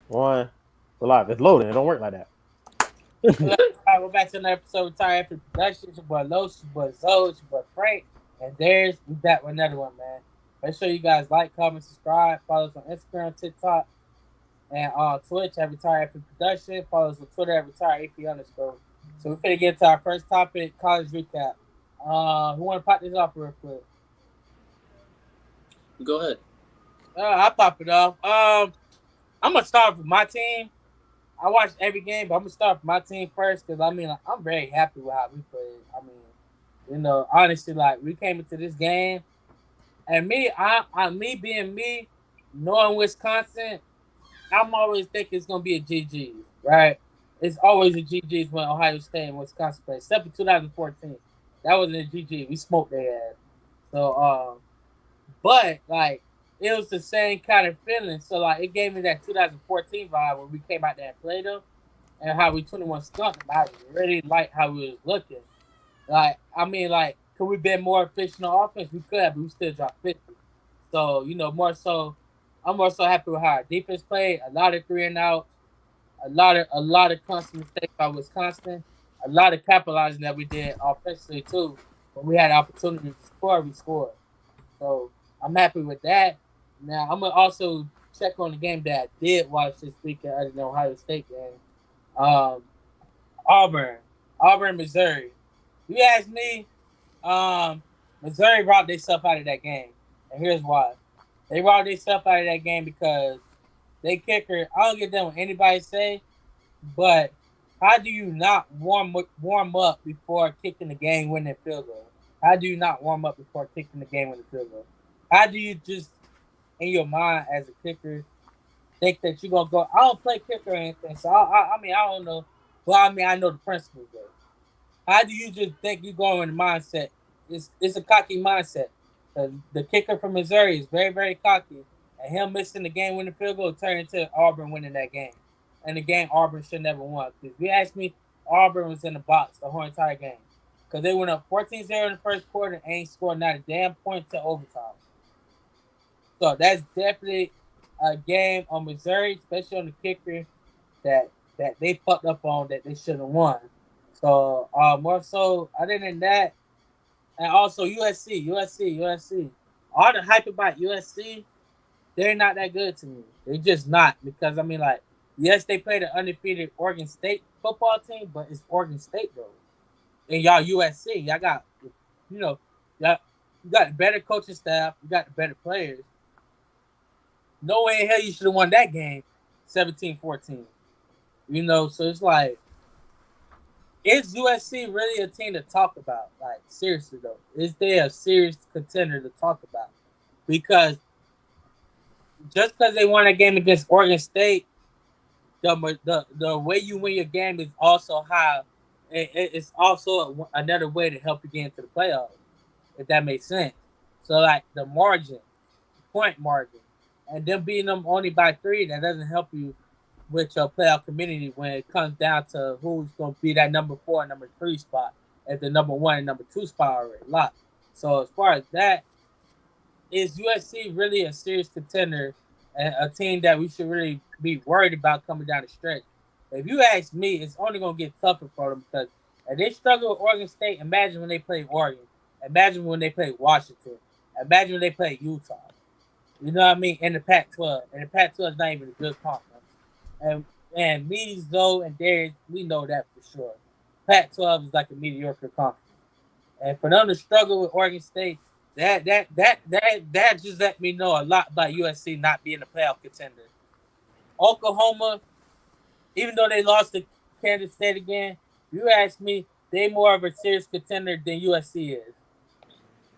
One. It's alive. It's loading. It don't work like that. All right, we're back to another episode of Tire After Productions. Your boy Los, your boy Zoe, your boy Frank, and there's we back with another one, man. Make sure you guys like, comment, subscribe, follow us on Instagram, TikTok, and on Twitch at Retire After Production. Follow us on Twitter at Retire AP underscore. So we're finna get to our first topic, college recap. Who wanna pop this off real quick? Go ahead. I'll pop it off. I'm gonna start with my team. I watched every game, but I'm gonna start with my team first because I mean, like, I'm very happy with how we played. I mean, honestly, like we came into this game, and me being me, knowing Wisconsin, I'm always thinking it's gonna be a GG, right? It's always a GG's when Ohio State and Wisconsin play, except for 2014. That wasn't a GG. We smoked their ass. So, but like it was the same kind of feeling. So like it gave me that 2014 vibe when we came out there and played them, and how we 21 skunked them. I really like how we was looking. Like I mean, like could we been more efficient on offense? We could have, but we still dropped 50. So more so, I'm more so happy with how our defense played. A lot of three and outs, a lot of constant mistakes by Wisconsin, a lot of capitalizing that we did offensively too. When we had opportunity to score, we scored. So I'm happy with that. Now I'm gonna also check on the game that I did watch this weekend at the Ohio State game. Um, Auburn, Missouri. You ask me, Missouri robbed themselves out of that game, and here's why. They robbed themselves out of that game because they kicker. I don't get done what anybody say, but how do you not warm up before kicking the game winning field goal? How do you not warm up before kicking the game winning field goal? How do you just in your mind as a kicker think that you're gonna go? I don't play kicker or anything, so I mean I don't know, but I mean I know the principles though. How do you just think you go in the mindset? It's a cocky mindset. The kicker from Missouri is very very cocky, and him missing the game winning field goal turned into Auburn winning that game, and the game Auburn should never won. Because if you ask me, Auburn was in the box the whole entire game because they went up 14-0 in the first quarter and ain't scored not a damn point to overtime. So that's definitely a game on Missouri, especially on the kicker that they fucked up on that they should have won. So more so, other than that, and also USC. All the hype about USC, they're not that good to me. They're just not because I mean, like, yes, they played an undefeated Oregon State football team, but it's Oregon State though, and y'all USC, y'all got, you know, y'all, you got the better coaching staff, you got the better players. No way in hell you should have won that game, 17-14. So it's like, is USC really a team to talk about? Like, seriously though, is they a serious contender to talk about? Because just because they won a game against Oregon State, the way you win your game is also how it's also another way to help you get into the playoffs, if that makes sense. So like the margin, point margin, and them beating them only by 3, that doesn't help you with your playoff community when it comes down to who's going to be that number 4 and number 3 spot at the number 1 and number 2 spot already locked. So as far as that, is USC really a serious contender and a team that we should really be worried about coming down the stretch? If you ask me, it's only going to get tougher for them because if they struggle with Oregon State, imagine when they play Oregon. Imagine when they play Washington. Imagine when they play Utah. You know what I mean? In the Pac-12. And the Pac-12 is not even a good conference. And me, Zoe, and Darius, we know that for sure. Pac-12 is like a mediocre conference. And for them to struggle with Oregon State, that just let me know a lot about USC not being a playoff contender. Oklahoma, even though they lost to Kansas State again, you ask me, they more of a serious contender than USC is.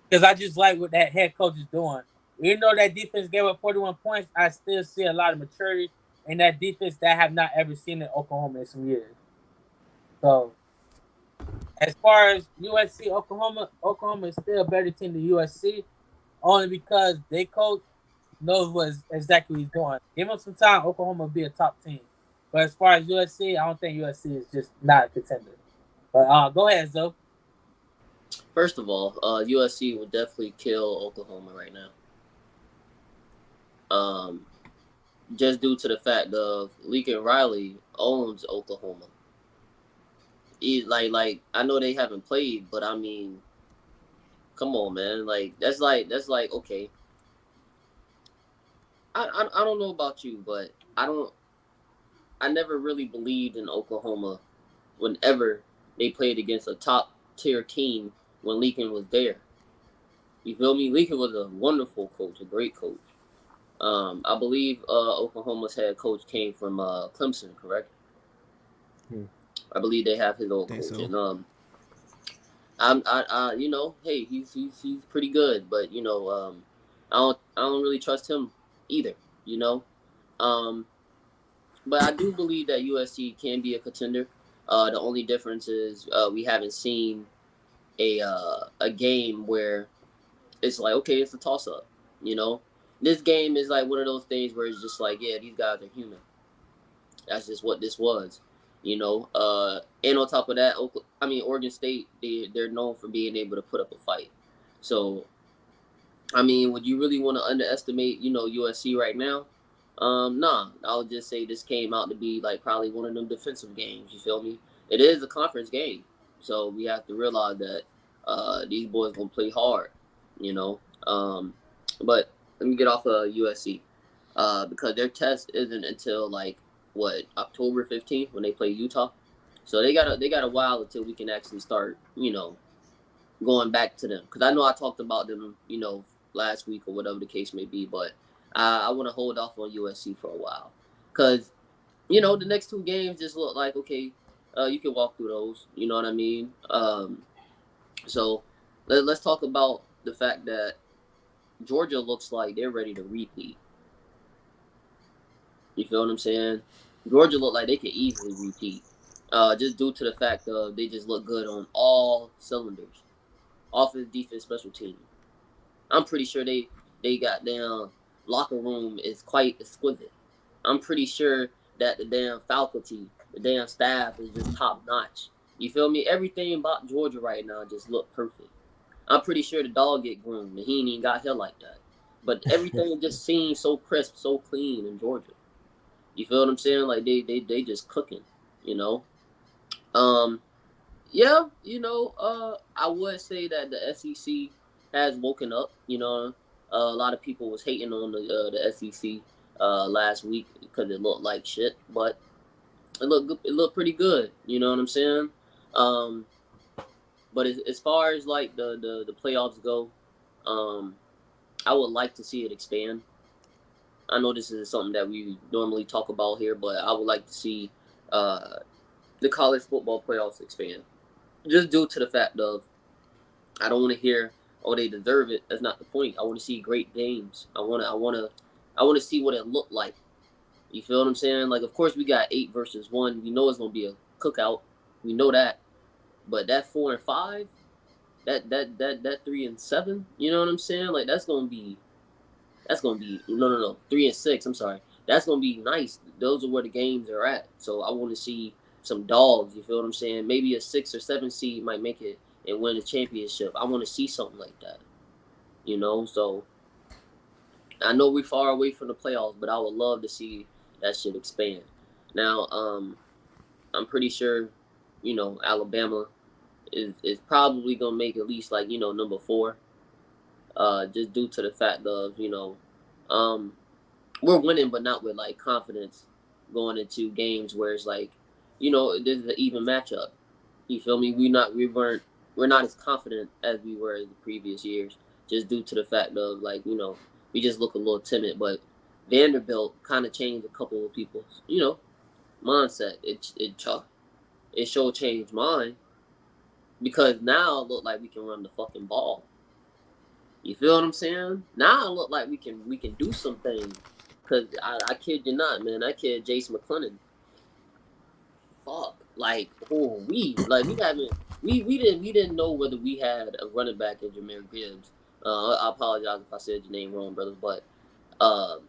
Because I just like what that head coach is doing. Even though that defense gave up 41 points, I still see a lot of maturity in that defense that I have not ever seen in Oklahoma in some years. So, as far as USC, Oklahoma is still a better team than USC, only because they coach knows what exactly he's doing. Give him some time, Oklahoma will be a top team. But as far as USC, I don't think USC is just not a contender. But go ahead, Zoe. First of all, USC would definitely kill Oklahoma right now. just due to the fact of Lincoln Riley owns Oklahoma. Like I know they haven't played, but I mean, come on, man. Like that's like okay. I don't know about you, but I never really believed in Oklahoma whenever they played against a top tier team when Lincoln was there. You feel me? Lincoln was a wonderful coach, a great coach. I believe Oklahoma's head coach came from Clemson, correct? Hmm. I believe they have his old Think coach, so. and you know, hey, he's pretty good, but you know, I don't really trust him either, you know. Um, but I do believe that USC can be a contender. The only difference is we haven't seen a game where it's like okay, it's a toss up, you know. This game is like one of those things where it's just like, yeah, these guys are human. That's just what this was, you know. And on top of that, Oregon State, they're known for being able to put up a fight. So, I mean, would you really want to underestimate, you know, USC right now? Nah. I would just say this came out to be like probably one of them defensive games. You feel me? It is a conference game, so we have to realize that these boys gonna play hard, you know. But let me get off of USC because their test isn't until like what October 15th when they play Utah. So they got a while until we can actually start, you know, going back to them. Because I know I talked about them, you know, last week or whatever the case may be, but I want to hold off on USC for a while because you know the next two games just look like okay, you can walk through those. You know what I mean? So let's talk about the fact that Georgia looks like they're ready to repeat. You feel what I'm saying? Georgia look like they could easily repeat. Just due to the fact of they just look good on all cylinders. Offense, defense, special team. I'm pretty sure they got down locker room is quite exquisite. I'm pretty sure that the damn faculty, the damn staff is just top notch. You feel me? Everything about Georgia right now just look perfect. I'm pretty sure the dog get groomed and he ain't even got hair like that. But everything just seems so crisp, so clean in Georgia. You feel what I'm saying? Like they just cooking, you know. Um, yeah, you know, I would say that the SEC has woken up. You know, a lot of people was hating on the SEC last week because it looked like shit, but it looked good, it looked pretty good. You know what I'm saying? Um, but as far as like the playoffs go, um, I would like to see it expand. I know this is something that we normally talk about here, but I would like to see uh, the college football playoffs expand. Just due to the fact of I don't want to hear oh they deserve it. That's not the point. I want to see great games. I want to see what it looked like. You feel what I'm saying? Like of course we got 8 versus 1. We know it's gonna be a cookout. We know that. But that 4 and 5, that 3 and 7. You know what I'm saying? Like that's gonna be no 3 and 6. I'm sorry. That's gonna be nice. Those are where the games are at. So I want to see some dogs. You feel what I'm saying? Maybe a 6 or 7 seed might make it and win a championship. I want to see something like that. You know, so I know we're far away from the playoffs, but I would love to see that shit expand. Now, I'm pretty sure, you know, Alabama is probably gonna make at least like number 4, just due to the fact of um, we're winning, but not with like confidence going into games where it's like, this is an even matchup. You feel me? We're not as confident as we were in the previous years, just due to the fact of like we just look a little timid. But Vanderbilt kind of changed a couple of people's mindset. It sure changed mine because now it look like we can run the fucking ball. You feel what I'm saying? Now it look like we can do some things. Cause I kid you not, man. That kid Jace McClellan, fuck, like we haven't we didn't know whether we had a running back in Jameer Gibbs. I apologize if I said your name wrong, brother, but um,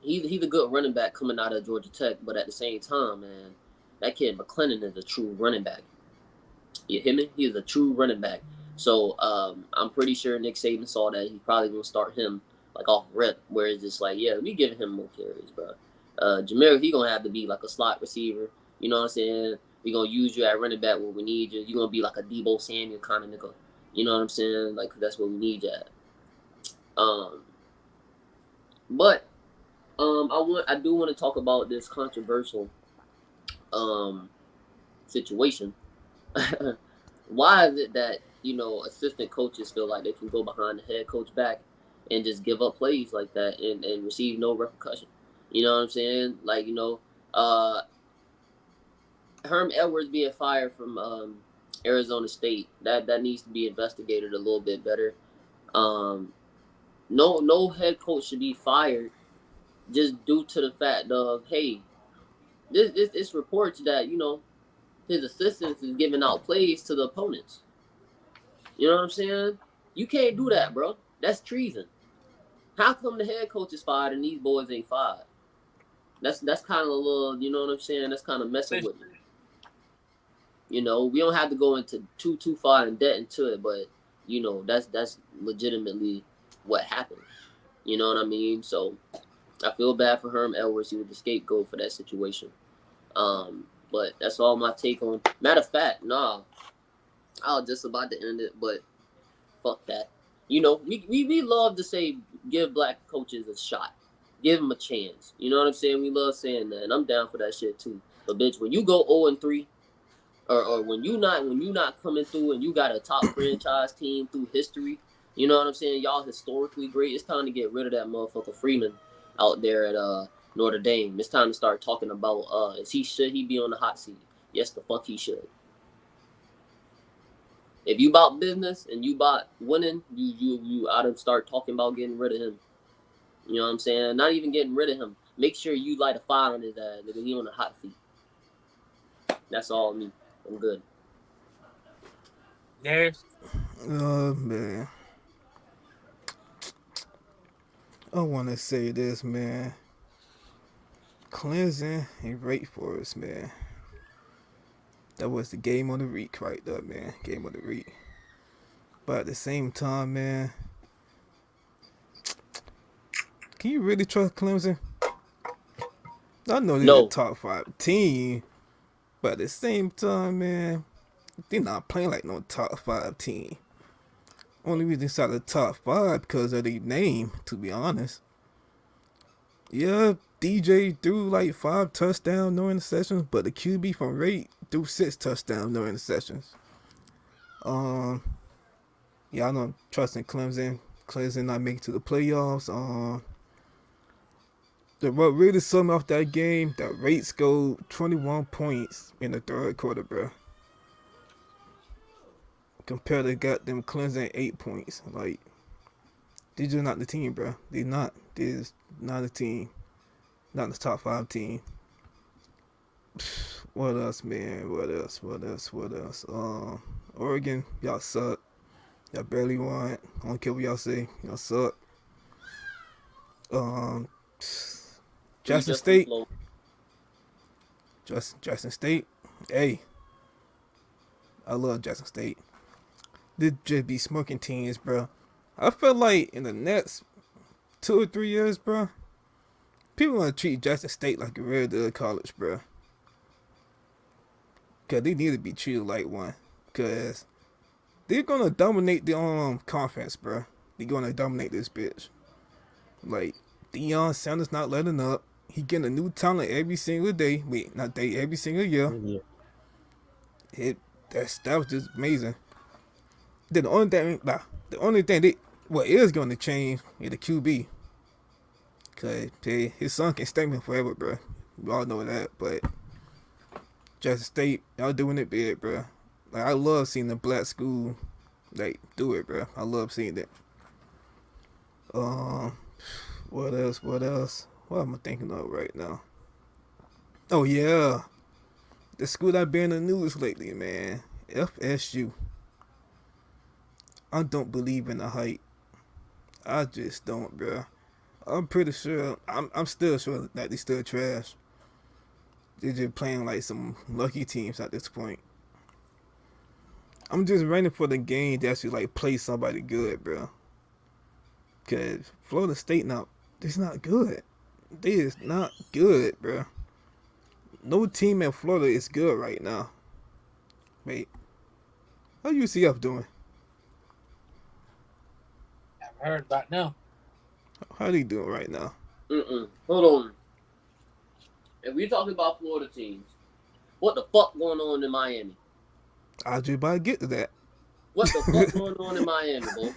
he's a good running back coming out of Georgia Tech. But at the same time, man, that kid McClellan is a true running back. You hear me? He is a true running back. So I'm pretty sure Nick Saban saw that. He's probably gonna start him like off rip, where it's just like, yeah, we giving him more carries, bro. Jameer, he gonna have to be like a slot receiver. You know what I'm saying? We gonna use you at running back when we need you. You gonna be like a Debo Samuel kind of nigga. You know what I'm saying? Like that's what we need you at. But I do want to talk about this controversial situation. Why is it that assistant coaches feel like they can go behind the head coach back and just give up plays like that and receive no repercussion? You know what I'm saying? Like Herm Edwards being fired from Arizona State, that needs to be investigated a little bit better. No head coach should be fired just due to the fact of, hey, this reports that his assistants is giving out plays to the opponents. You know what I'm saying? You can't do that, bro. That's treason. How come the head coach is fired and these boys ain't fired? That's kind of a little, you know what I'm saying? That's kind of messing with me. We don't have to go into too far in debt into it, but that's legitimately what happened. You know what I mean? So I feel bad for Herm Edwards. He was the scapegoat for that situation. But that's all my take on. Matter of fact, I was just about to end it, but fuck that. We love to say give black coaches a shot, give them a chance. You know what I'm saying? We love saying that, and I'm down for that shit too. But bitch, when you go 0-3, or when you not coming through and you got a top franchise team through history, you know what I'm saying? Y'all historically great. It's time to get rid of that motherfucker Freeman out there at Notre Dame. It's time to start talking about should he be on the hot seat? Yes, the fuck he should. If you about business and you about winning, you ought to start talking about getting rid of him. You know what I'm saying? Not even getting rid of him. Make sure you light a fire on his ass, nigga. He on the hot seat. That's all me. I'm good. There's. Oh man, I want to say this, man. Clemson and Wake Forest, man. That was the game of the week right there, man. Game of the week. But at the same time, man, can you really trust Clemson? I know they're a No. top 5 team, but at the same time, man, they're not playing like no top 5 team. Only reason it's out of the top 5 because of their name, to be honest. Yeah, DJ threw like 5 touchdowns, no interceptions, but the QB from Rate threw 6 touchdowns, no interceptions. Yeah, I don't trust in Clemson. Clemson not make it to the playoffs. What really summed off that game, that Rate scored 21 points in the third quarter, bro. Compared to got them Clemson 8 points. Like, they're just not the team, bro. They're not. They're just not a team. Not the top 5 team. What else, man? What else? Oregon, y'all suck. Y'all barely won. I don't care what y'all say. Y'all suck. Jackson State. Jackson State. Hey, I love Jackson State. This just be smoking teams, bro. I feel like in the next 2 or 3 years, bro, people gonna treat Jackson State like a regular college, bro. Cause they need to be treated like one. Cause they're gonna dominate the conference, bro. They're gonna dominate this bitch. Like, Deion Sanders not letting up. He getting a new talent every single day. Wait, not day, every single year. Yeah. That was just amazing. Then the only thing what is gonna change is the QB. Cause his son can stay forever, bro. We all know that, but Jackson State, y'all doing it big, bro. Like, I love seeing the black school like do it, bro. I love seeing it. What else? What am I thinking of right now? Oh yeah, the school that been in the news lately, man. FSU. I don't believe in the hype. I just don't, bro. I'm pretty sure. I'm still sure that they still trash. They're just playing like some lucky teams at this point. I'm just waiting for the game to actually like play somebody good, bro. Cause Florida State now, it's not good. They is not good, bro. No team in Florida is good right now. Wait, how UCF doing? I've heard about them. How they doing right now? Hold on. If we talking about Florida teams, what the fuck going on in Miami? I just about to get to that. What the fuck going on in Miami, boy?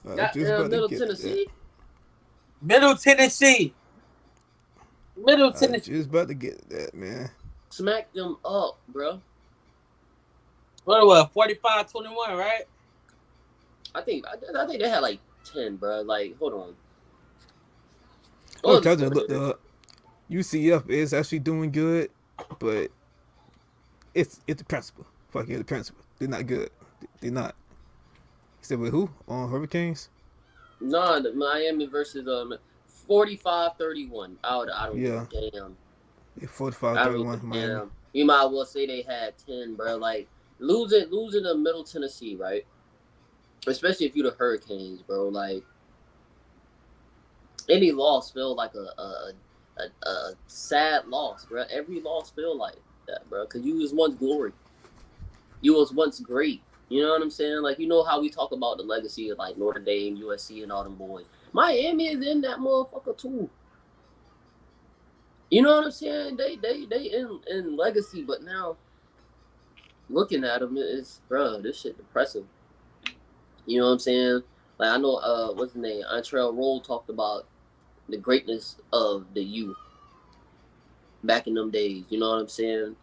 I just Goddamn about to Middle get to that. Tennessee. Middle Tennessee. Middle I Tennessee. just about to get to that, man. Smack them up, bro. What was 45-21, right? I think they had like 10, bro. Like, hold on. Oh, What was the Cousin score looked there? up. UCF is actually doing good, but it's the principal. Fuck yeah, the principal. They're not good. They're not. He said with who? On Hurricanes? Nah, the Miami versus 45-31. I don't give Yeah. a damn. Yeah, 45 I don't 31 give a Miami. damn. You might as well say they had 10, bro. Like losing to Middle Tennessee, right? Especially if you the Hurricanes, bro. Like any loss feel like a sad loss, bro. Every loss feel like that, bro. Cause you was once glory. You was once great. You know what I'm saying? Like, you know how we talk about the legacy of like Notre Dame, USC, and all them boys. Miami is in that motherfucker too. You know what I'm saying? They in legacy, but now looking at them is, bro, this shit depressing. You know what I'm saying? Like I know, what's his name? Antrell Roll talked about the greatness of the U back in them days. You know what I'm saying?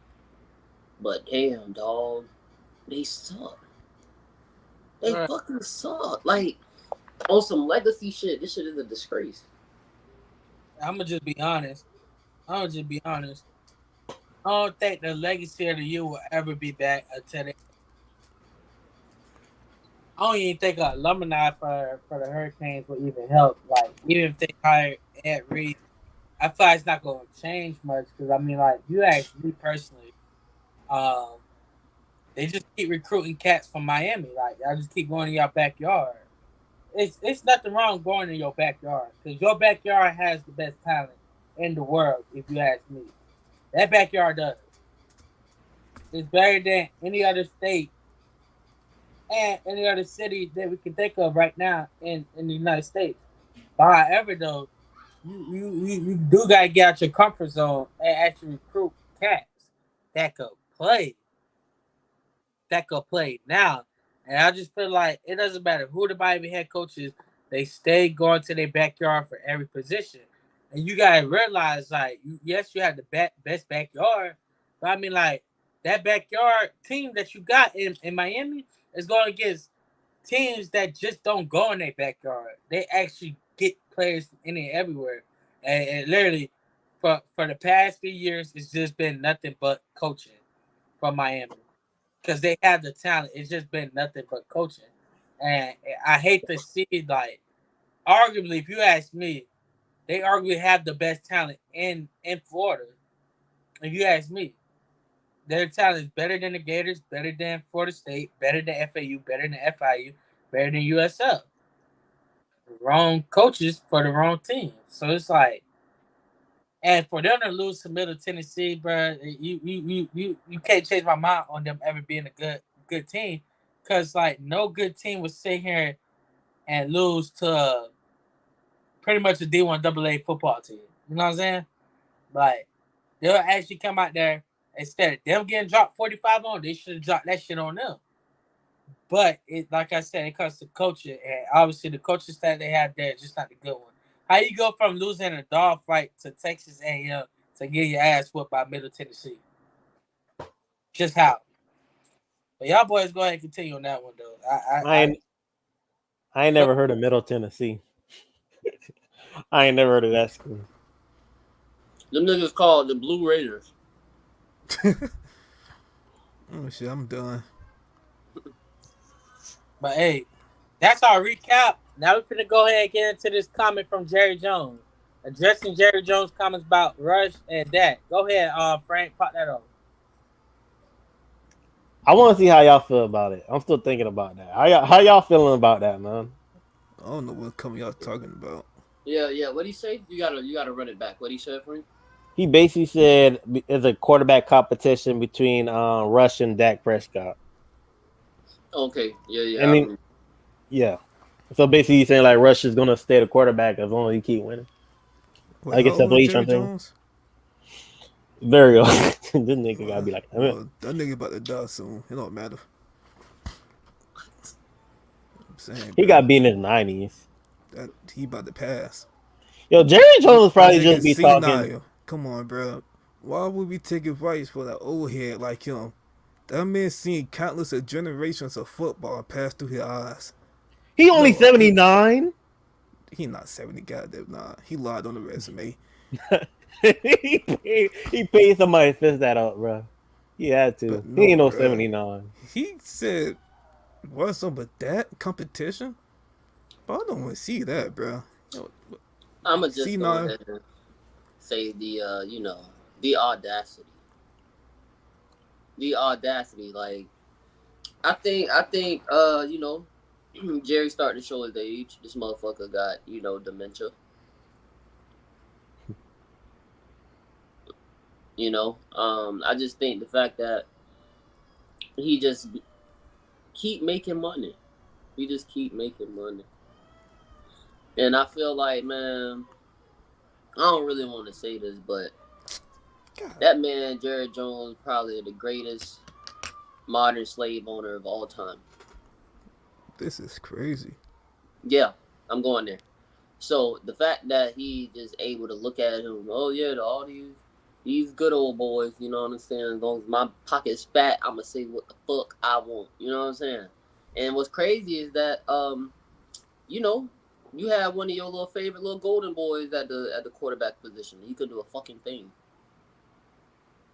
But damn, dog, they suck. They Right. fucking suck. Like on some legacy shit, this shit is a disgrace. I'm gonna just be honest. I'm gonna just be honest. I don't think the legacy of the U will ever be back until they. I don't even think a alumni for the Hurricanes will even help. Like even if they hire Ed Reed, I feel like it's not gonna change much. Because I mean, like you ask me personally, um, they just keep recruiting cats from Miami. Like y'all just keep going in your backyard. It's nothing wrong going in your backyard because your backyard has the best talent in the world. If you ask me, that backyard does. It's better than any other state and any other city that we can think of right now in the United States. But however, though, you do gotta get out your comfort zone and actually recruit cats that could play, that could play now. And I just feel like it doesn't matter who the Miami head coach is, they stay going to their backyard for every position. And you gotta realize, like, yes, you have the best backyard, but I mean, like, that backyard team that you got in Miami is going against teams that just don't go in their backyard. They actually get players in it everywhere. And literally, for the past few years, it's just been nothing but coaching from Miami because they have the talent. It's just been nothing but coaching, and I hate to see like arguably, if you ask me, they arguably have the best talent in Florida. If you ask me, their talent is better than the Gators, better than Florida State, better than FAU, better than FIU, better than USL. Wrong coaches for the wrong team. So it's like, and for them to lose to Middle Tennessee, bro, you can't change my mind on them ever being a good team, because like no good team would sit here and lose to pretty much a D1 AA football team. You know what I'm saying? Like they'll actually come out there instead of them getting dropped 45 on, they should have dropped that shit on them. But it, like I said, it comes to coaching, and obviously the coaching staff they have there is just not the good one. How you go from losing a dog fight to Texas A&M to get your ass whooped by Middle Tennessee? Just how? But y'all boys go ahead and continue on that one though. I ain't I ain't never heard of Middle Tennessee. I ain't never heard of that school. Them niggas called the Blue Raiders. Oh shit, I'm done. But hey, that's our recap. Now we're gonna go ahead and get into this comment from Jerry Jones, addressing Jerry Jones' comments about Rush and Dak. Go ahead, Frank, pop that on. I want to see how y'all feel about it. I'm still thinking about that. How y'all feeling about that, man? I don't know what company y'all talking about. Yeah. What do you say? You gotta run it back. What do you say, Frank? He basically said it's a quarterback competition between Rush and Dak Prescott. Okay. Yeah. I I mean, remember. yeah. So basically, he's saying like Rush is gonna stay the quarterback as long as he keep winning. Wait, I how guess that's what old he's Jerry trying to think. Jones? Very good. This nigga gotta be like, I mean, Well, that nigga about to die soon. It don't matter. I'm saying, he bro, got beat in his 90s. that he about to pass. Yo, Jerry Jones That probably nigga just be talking. senile. Come on, bro. Why would we take advice for that old head like him? That man seen countless of generations of football pass through his eyes. He only No, 79. he not 70 goddamn. Nah, he lied on the resume. He paid somebody to fix that up, bro. He had But to. He no, ain't no bro. 79. He said, "What's up with that competition?" But I don't want to see that, bro. I'ma just go C9. ahead and say the audacity. The audacity. Like I think Jerry starting to show his age. This motherfucker got dementia. I just think the fact that he just keep making money. He just keep making money. And I feel like, man, I don't really want to say this, but God, that man, Jared Jones, probably the greatest modern slave owner of all time. this is crazy. Yeah, I'm going there. So the fact that he just able to look at him, oh yeah, all these good old boys, you know what I'm saying? As long as my pocket's fat, I'ma say what the fuck I want. You know what I'm saying? And what's crazy is that you know, you had one of your little favorite little golden boys at the quarterback position. He could do a fucking thing.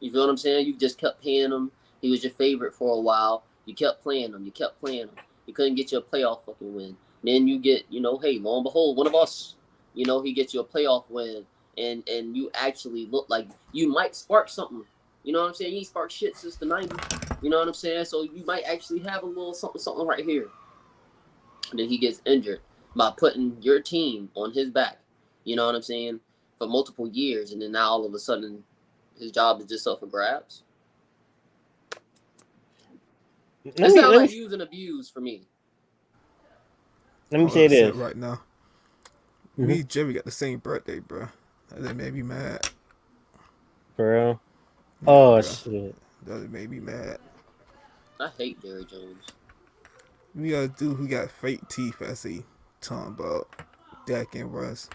You feel what I'm saying? You just kept paying him. He was your favorite for a while. You kept playing him. You kept playing him. You couldn't get you a playoff fucking win. Then you get, hey, lo and behold, one of us, he gets you a playoff win, and you actually look like you might spark something. You know what I'm saying? You ain't sparked shit since the '90s. You know what I'm saying? So you might actually have a little something, something right here. And then he gets injured by putting your team on his back. You know what I'm saying? For multiple years, and then now all of a sudden, his job is just up for grabs. Let It me sounds let like me use and abuse for me. let me All say upset this. right now. Mm-hmm. Me and Jerry got the same birthday, bro. That made me mad. For real. Yeah, Oh bro. shit. That made me mad. I hate Jerry Jones. We got a dude who got fake teeth as he talking about Dak and Russ.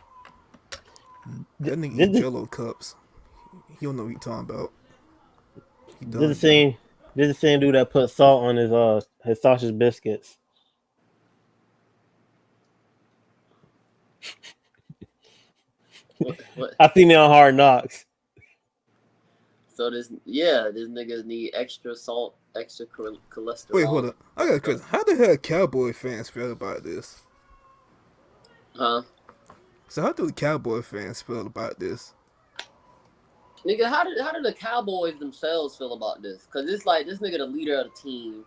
That nigga eat This Jello cups. He don't know what he talking about. He this the done, bro. same this the same dude that put salt on his sausage biscuits. What? I seen it on Hard Knocks. So this niggas need extra salt, extra Wait, hold cholesterol. up. I got a question. How the hell Cowboy fans feel about this? Huh? So how do the Cowboy fans feel about this? Nigga, how did the Cowboys themselves feel about this? Cause it's like this nigga the leader of the team.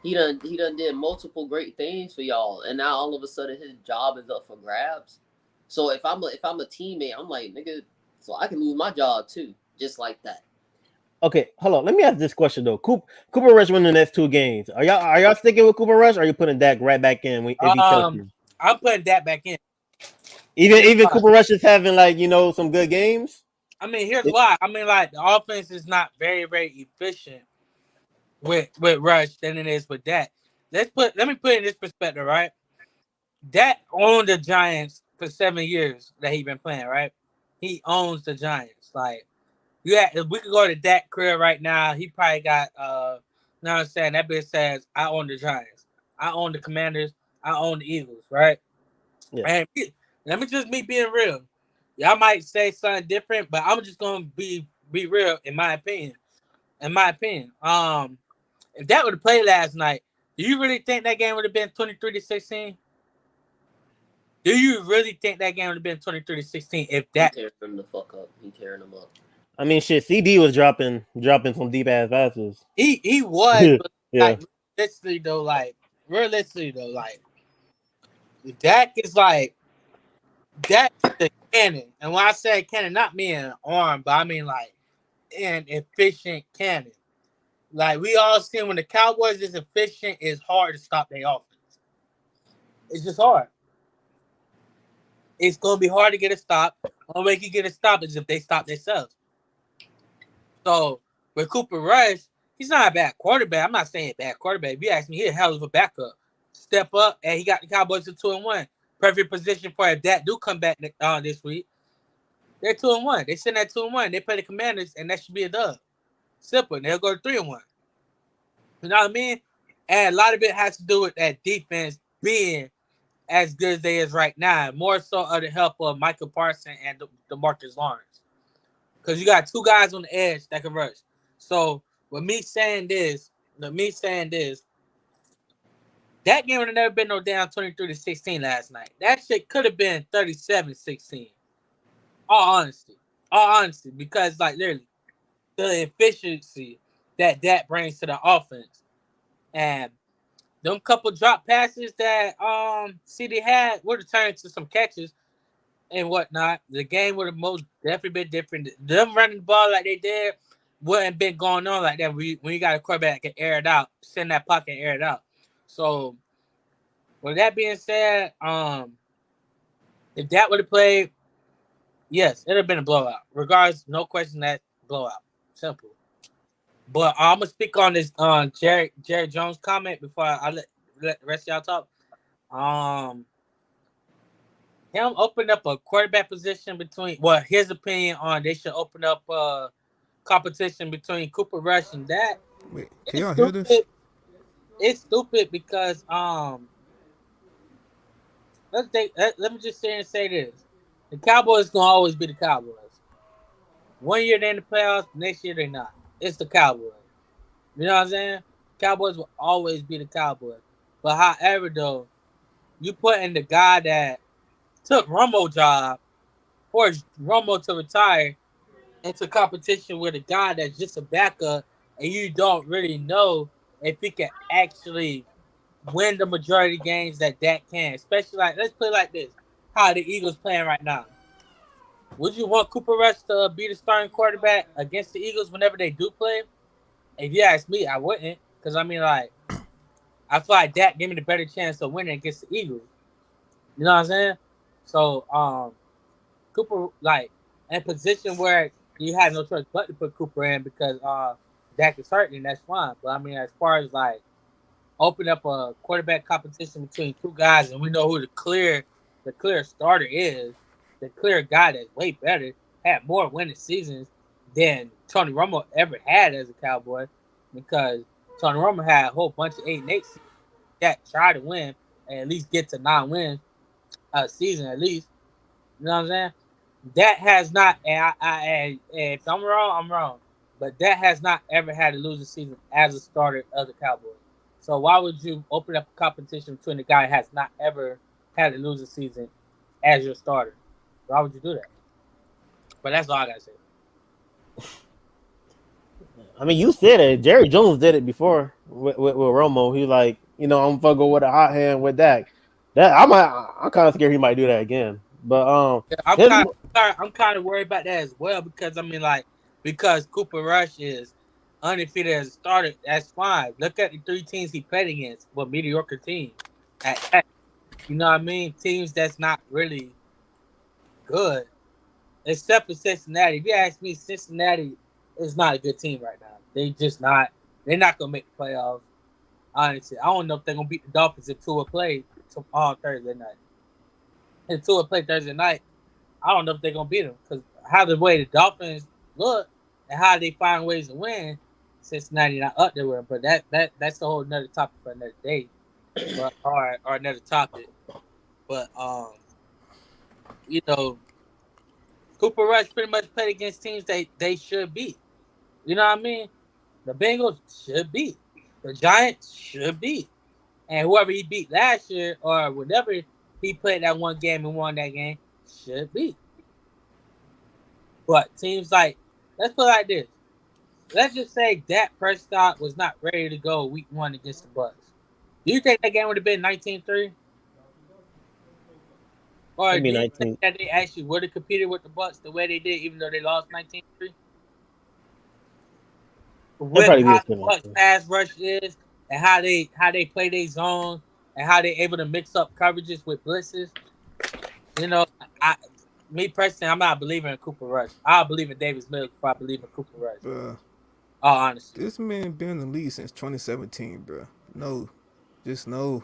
He done did multiple great things for y'all, and now all of a sudden his job is up for grabs. So if I'm a teammate, I'm like nigga, so I can lose my job too, just like that. Okay, hold on. Let me ask this question though. Cooper Rush win the next two games. Are y'all sticking with Cooper Rush? Or are you putting Dak right back in if he's Um, healthy? I'm putting that back in. Even Here's even why. Cooper Rush is having some good games. I mean, here's why. I mean, like the offense is not very, very efficient with Rush than it is with that. Let me put it in this perspective, right? That owned the Giants for 7 years that he been playing, right? He owns the Giants. Like, yeah, if we could go to that career right now, he probably got you know what I'm saying? That bitch says, I own the Giants. I own the Commanders. I own the Eagles, right? Yeah. And let me just be being real. Y'all might say something different, but I'm just gonna be real in my opinion. In my opinion. If that would have played last night, do you really think that game would have been 23-16? Do you really think that game would have been 23-16 if He that tearing them the fuck up. He tearing them up. I mean, shit. CD was dropping some deep ass passes. he was, but Yeah. like realistically though, like Dak is like Dak is the cannon, and when I say cannon, not mean an arm, but I mean like an efficient cannon. Like we all seen when the Cowboys is efficient, it's hard to stop their offense. It's just hard. It's gonna be hard to get a stop. Only way you can get a stop is if they stop themselves. So with Cooper Rush, he's not a bad quarterback. I'm not saying bad quarterback. If you ask me, he's a hell of a backup. Step up, and he got the Cowboys to 2-1. Perfect position for if that do come back this week. They're 2-1. They send that 2-1. They play the Commanders, and that should be a dub. Simple. They'll go to 3-1. You know what I mean? And a lot of it has to do with that defense being as good as they is right now. More so of the help of Michael Parsons and DeMarcus Lawrence. Because you got two guys on the edge that can rush. So with me saying this, that game would have never been no down 23-16 last night. That shit could have been 37-16. All honesty, because like literally the efficiency that brings to the offense, and them couple drop passes that CD had would have turned to some catches and whatnot. The game would have most definitely been different. Them running the ball like they did wouldn't have been going on like that when you got a quarterback that can air it out, send that pocket and air it out. So with that being said, if that would have played, yes, it'd have been a blowout. Regardless, no question that blowout. Simple. But I'm gonna speak on this Jerry Jones comment before I let the rest of y'all talk. Um, him open up a quarterback position between his opinion on they should open up competition between Cooper Rush and that. Wait, can It's y'all hear this? stupid. It's stupid because let me just say and say this: the Cowboys gonna always be the Cowboys. One year they're in the playoffs, next year they're not. It's the Cowboys. You know what I'm saying? Cowboys will always be the Cowboys. But however, though, you put in the guy that took Romo's job, forced Romo to retire, into competition with a guy that's just a backup, and you don't really know if he can actually win the majority of games that can. Especially like, let's put it like this: how the Eagles playing right now. Would you want Cooper Rush to be the starting quarterback against the Eagles whenever they do play? If you ask me, I wouldn't, because I mean, like, I feel like that gave me the better chance of winning against the Eagles. You know what I'm saying? So, Cooper, like, in a position where you had no choice but to put Cooper in because Dak is hurt, and that's fine. But I mean, as far as like open up a quarterback competition between two guys, and we know who the clear starter is, the clear guy that's way better, had more winning seasons than Tony Romo ever had as a Cowboy, because Tony Romo had a whole bunch of 8-8 seasons that tried to win and at least get to 9 wins a season at least. You know what I'm saying? That has not, and if I'm wrong, I'm wrong. But that has not ever had a losing season as a starter of the Cowboys. So why would you open up a competition between the guy that has not ever had a losing season as your starter? Why would you do that? But that's all I gotta say. I mean, you said it. Jerry Jones did it before with Romo. He like, I'm gonna go with a hot hand with Dak. I'm kind of scared he might do that again. But Yeah, his, I'm kind of worried about that as well because I mean, like, because Cooper Rush is undefeated as a starter. That's fine. Look at the three teams he played against, but mediocre teams. You know what I mean? Teams that's not really good, except for Cincinnati. If you ask me, Cincinnati is not a good team right now. They just not. They're not gonna make the playoffs. Honestly, I don't know if they're gonna beat the Dolphins if Tua play on Thursday night. If Tua play Thursday night, I don't know if they're gonna beat them because how the way the Dolphins look and how they find ways to win, Cincinnati not up there with them. But that's a whole another topic for another day, but or another topic. But you know, Cooper Rush pretty much played against teams they should beat. You know what I mean? The Bengals should beat. The Giants should beat. And whoever he beat last year or whatever he played that one game and won that game should beat. But teams like, let's put it like this. Let's just say Dak Prescott was not ready to go week 1 against the Bucks. Do you think that game would have been 19-3? Or Maybe do you think 19. that they actually would have competed with the Bucks the way they did, even though they lost 19-3? They'll With probably be how the the same Bucks actually. pass rush is, and how they play their zones, and how they able to mix up coverages with blitzes. You know, I me personally, I'm not believing in Cooper Rush. I believe in Davis Mills before I believe in Cooper Rush. Bruh, All honesty, this man been in the league since 2017, bruh. No, just no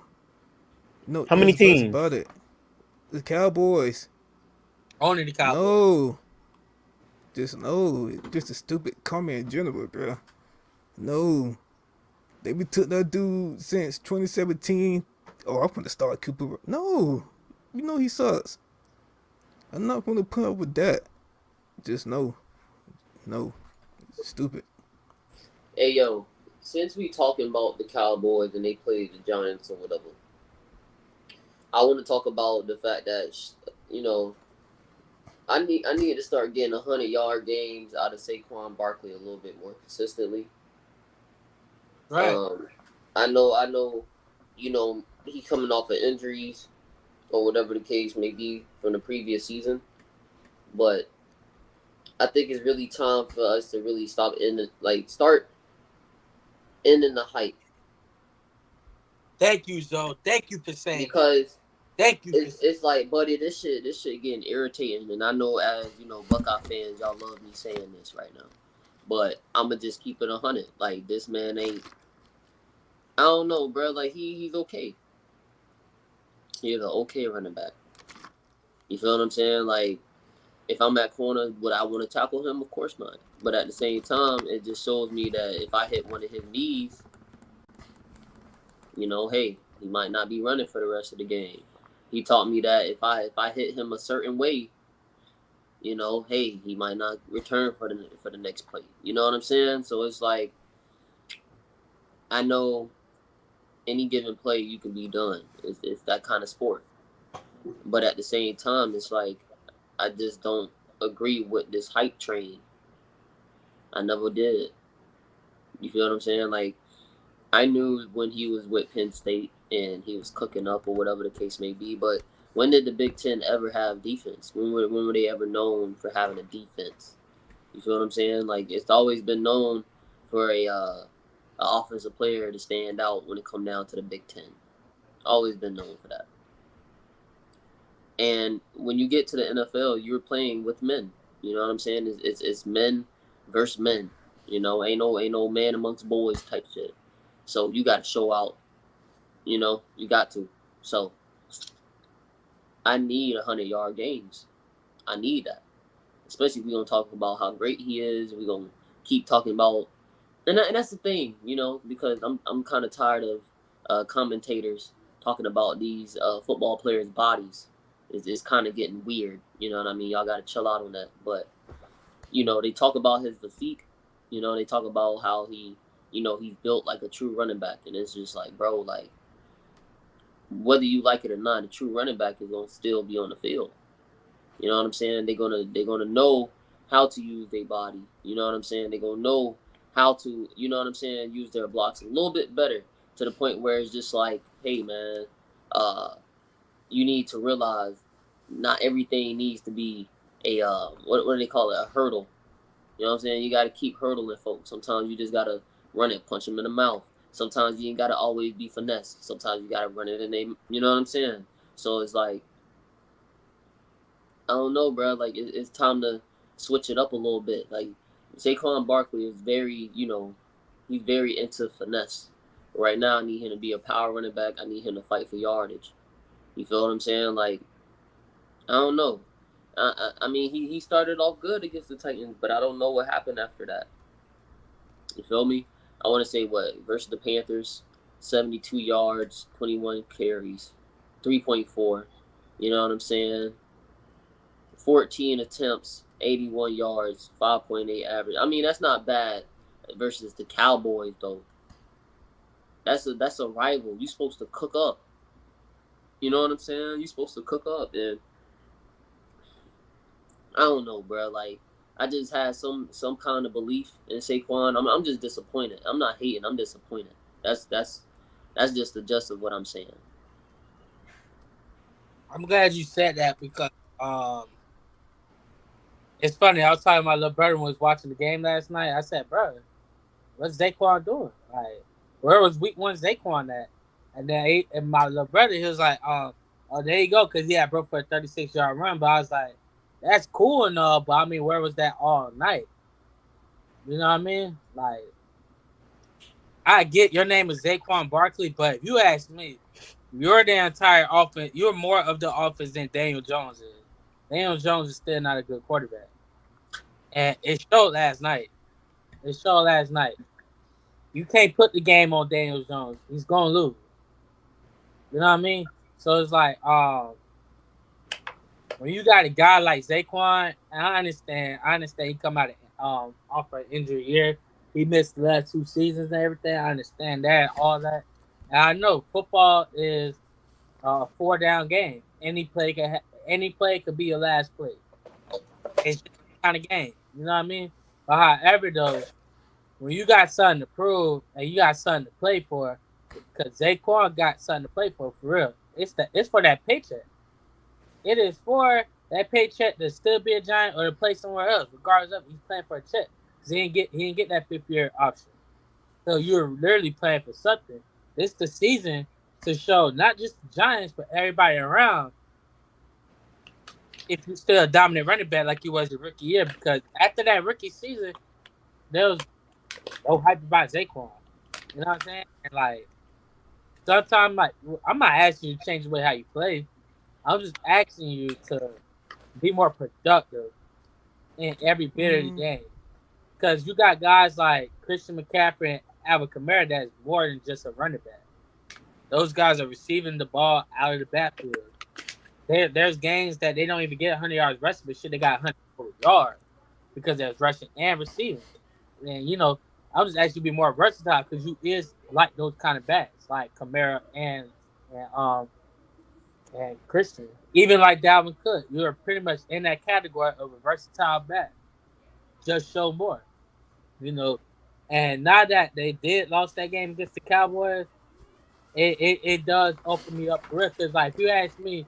How many ifs, buts teams? about it. The Cowboys, only the Cowboys. no. Just no. Just a stupid comment in general, bruh. No. They be took that dude since 2017. Oh, I'm gonna start Cooper. No. You know he sucks. I'm not gonna put up with that. Just no. No. Stupid. Hey yo, since we talking about the Cowboys and they played the Giants or whatever, I want to talk about the fact that you know I need to start getting 100-yard games out of Saquon Barkley a little bit more consistently. Right. Um, I know, he coming off of injuries or whatever the case may be from the previous season, but I think it's really time for us to really start ending the hype Thank you, Zoe. Thank you for saying that. because Thank you for saying it's like, buddy, this shit getting irritating, and I know as Buckeye fans, y'all love me saying this right now, but I'ma just keep it 100. Like this man ain't. I don't know, bro. Like he's okay. He's an okay running back. You feel what I'm saying? Like if I'm at corner, would I want to tackle him? Of course not. But at the same time, it just shows me that if I hit one of his knees, hey, he might not be running for the rest of the game. He taught me that if I hit him a certain way, hey, he might not return for the next play. You know what I'm saying? So it's like I know any given play you can be done. It's that kind of sport. But at the same time, it's like I just don't agree with this hype train. I never did. You feel what I'm saying? Like I knew when he was with Penn State and he was cooking up or whatever the case may be. But when did the Big Ten ever have defense? When were they ever known for having a defense? You feel what I'm saying? Like it's always been known for a offensive player to stand out when it come down to the Big Ten. Always been known for that. And when you get to the NFL, you're playing with men. You know what I'm saying? It's men versus men. Ain't no man amongst boys type shit. So you got to show out. You got to. So I need 100-yard games. I need that, especially if we're gonna talk about how great he is. We're gonna keep talking about, and that's the thing, because I'm kind of tired of commentators talking about these football players' bodies. It's kind of getting weird. You know what I mean? Y'all got to chill out on that. But they talk about his physique. They talk about how he's built like a true running back, and it's just like, bro, like whether you like it or not, a true running back is gonna still be on the field. You know what I'm saying? They're gonna know how to use their body. You know what I'm saying? They're gonna know how to, use their blocks a little bit better to the point where it's just like, hey man, uh, you need to realize not everything needs to be a what do they call it? A hurdle. You know what I'm saying? You gotta keep hurdling folks. Sometimes you just gotta run it, punch them in the mouth. Sometimes you ain't gotta always be finesse. Sometimes you gotta run it and you know what I'm saying? So it's like I don't know, bro. Like it's time to switch it up a little bit. Like Saquon Barkley is very, he's very into finesse. Right now, I need him to be a power running back. I need him to fight for yardage. You feel what I'm saying? Like I don't know. I mean, he started off good against the Titans, but I don't know what happened after that. You feel me? I want to say what versus the Panthers, 72 yards, 21 carries, 3.4. You know what I'm saying? 14 attempts, 81 yards, 5.8 average. I mean, that's not bad versus the Cowboys though. That's a rival. You supposed to cook up. You know what I'm saying? You supposed to cook up, and I don't know, bro. Like I just had some kind of belief in Saquon. I'm just disappointed. I'm not hating. I'm disappointed. That's just the gist of what I'm saying. I'm glad you said that because um, it's funny. I was talking to my little brother when was watching the game last night. I said, "Bro, what's Zaquan doing? Like, where was Week 1 Zaquan at?" And then and my little brother, he was like, oh, there you go," because he had broke for a 36-yard run. But I was like, "That's cool and all, but I mean, where was that all night?" You know what I mean? Like, I get your name is Zaquan Barkley, but if you ask me, you're the entire offense. You're more of the offense than Daniel Jones is. Daniel Jones is still not a good quarterback, and it showed last night. It showed last night. You can't put the game on Daniel Jones. He's gonna lose. You know what I mean? So it's like, when you got a guy like Zaquan, and I understand he come out of off an injury year. He missed the last 2 seasons and everything. I understand that, all that. And I know football is a 4 down game. Any play could be your last play. It's just that kind of game. You know what I mean? But however though, when you got something to prove and you got something to play for, because Zaquan got something to play for real. It's for that paycheck. It is for that paycheck to still be a Giant or to play somewhere else, regardless of he's playing for a check. Cause he didn't get that 5th year option. So you're literally playing for something. It's the season to show not just the Giants but everybody around if you're still a dominant running back like you was your rookie year. Because after that rookie season, there was no hype about Zaquan. You know what I'm saying? And like sometimes, like I'm not asking you to change the way how you play. I'm just asking you to be more productive in every bit of the Mm, game. Because you got guys like Christian McCaffrey and Alvin Kamara that's more than just a running back. Those guys are receiving the ball out of the backfield. There's games that they don't even get 100 yards rushing, but shit, they got 100 total yards because there's rushing and receiving. And, I was actually be more versatile because you is like those kind of backs, like Kamara and and Christian. Even like Dalvin Cook, you're pretty much in that category of a versatile back. Just show more, you know. And now that they did lost that game against the Cowboys, it does open me up for real. Because like if you ask me,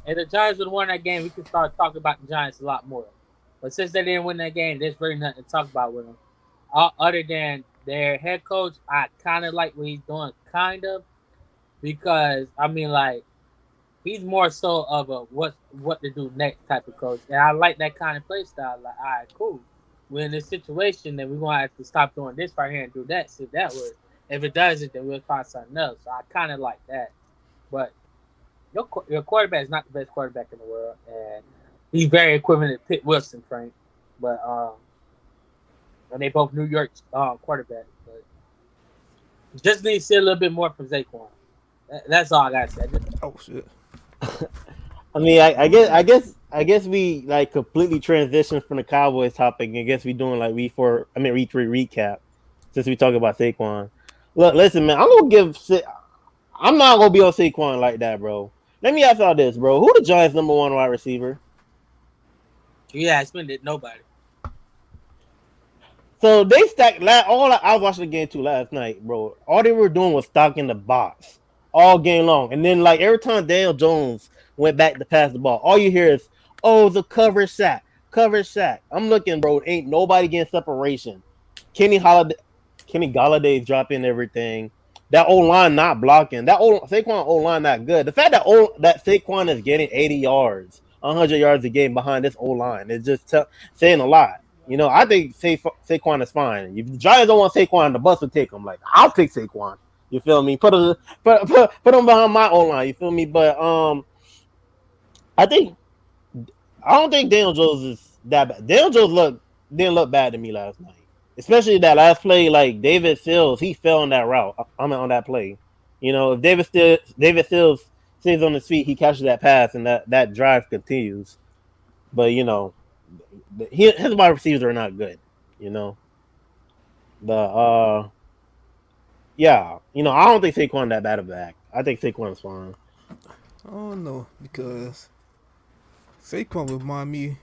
if the Giants would have won that game, we could start talking about the Giants a lot more. But since they didn't win that game, there's really nothing to talk about with them. Other than their head coach, I kind of like what he's doing, kind of, because I mean, like he's more so of a what to do next type of coach, and I like that kind of play style. Like, all right, cool. We're in this situation, then we're gonna have to stop doing this right here and do that. See if that works. If it doesn't, then we'll find something else. So I kind of like that. But your quarterback is not the best quarterback in the world, and he's very equivalent to Pitt Wilson, Frank. But and they both New York quarterbacks. But just need to see a little bit more from Zaquan. That's all I gotta say. oh shit. I mean, I guess we like completely transitioned from the Cowboys topic. I guess we doing like week 3 recap since we talk about Saquon. Look, listen, man, I'm not gonna be on Saquon like that, bro. Let me ask y'all this, bro. Who the Giants' number one wide receiver? Yeah, it's been nobody. So they stacked. I was watching the game too last night, bro. All they were doing was stocking the box all game long, and then like every time Daniel Jones went back to pass the ball, all you hear is, "Oh, the cover sack, cover sack." I'm looking, bro. Ain't nobody getting separation. Kenny Holiday, Kenny Galladay's dropping everything. That O line not blocking. That old Saquon O line not good. The fact that Saquon is getting 80 yards, 100 yards a game behind this O line is just saying a lot. I think Saquon is fine. If the Giants don't want Saquon, the bus will take him. Like, I'll take Saquon. You feel me? Put him behind my O line. You feel me? But I think I don't think Daniel Jones is that bad. Daniel Jones didn't look bad to me last night, especially that last play. Like David Sills, he fell on that route. I mean, on that play. If David Sills stays on his feet, he catches that pass, and that drive continues. But his wide receivers are not good. You know the yeah. I don't think Saquon that bad of a back. I think Saquon is fine. I don't know because Saquon remind me.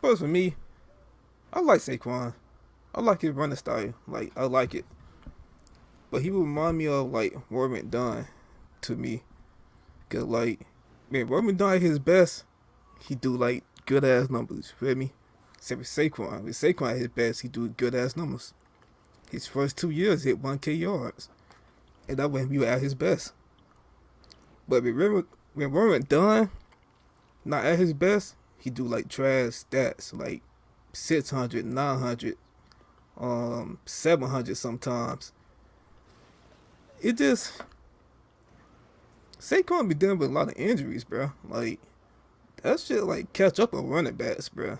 First for me, I like Saquon. I like his running style. Like I like it, but he remind me of like Warren Dunn to me. Cause like Man, Roman Don at his best, he do like good ass numbers. You feel me? Except with Saquon. With Saquon at his best, he do good ass numbers. His first 2 years hit 1K yards, and that when he was at his best. But remember when Roman Dunn not at his best, he do like trash stats like 600, 900, 700 sometimes. It just Saquon be dealing with a lot of injuries, bro. Like that shit like catch up on running backs, bro.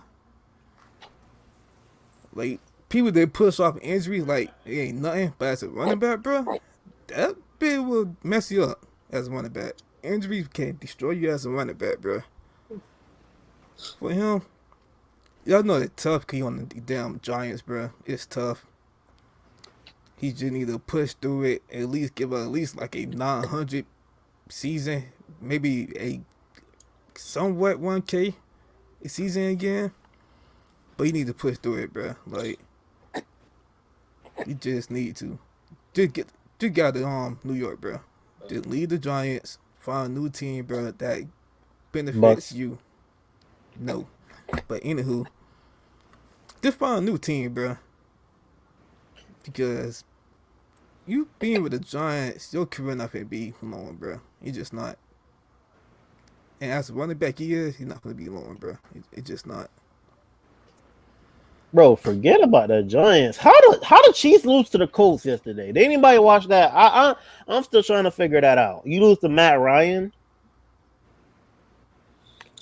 Like people that push off injuries like it ain't nothing, but as a running back, bro, that bit will mess you up as a running back. Injuries can destroy you as a running back, bro. For him, y'all know it's tough because he on the damn Giants, bro. It's tough. He just need to push through it. At least give her at least like a 900 season, maybe a somewhat 1K season again. But you need to push through it, bro. Like you just need to just got to New York, bro. Just leave the Giants, find a new team, bro, that benefits Bucks. you. No, but anywho, just find a new team, bro. Because you being with the Giants, your career not gonna be long, bro. He just not. And as a running back, he's not gonna be long, bro. It's just not. Bro, forget about the Giants. How the Chiefs lose to the Colts yesterday? Did anybody watch that? I'm still trying to figure that out. You lose to Matt Ryan.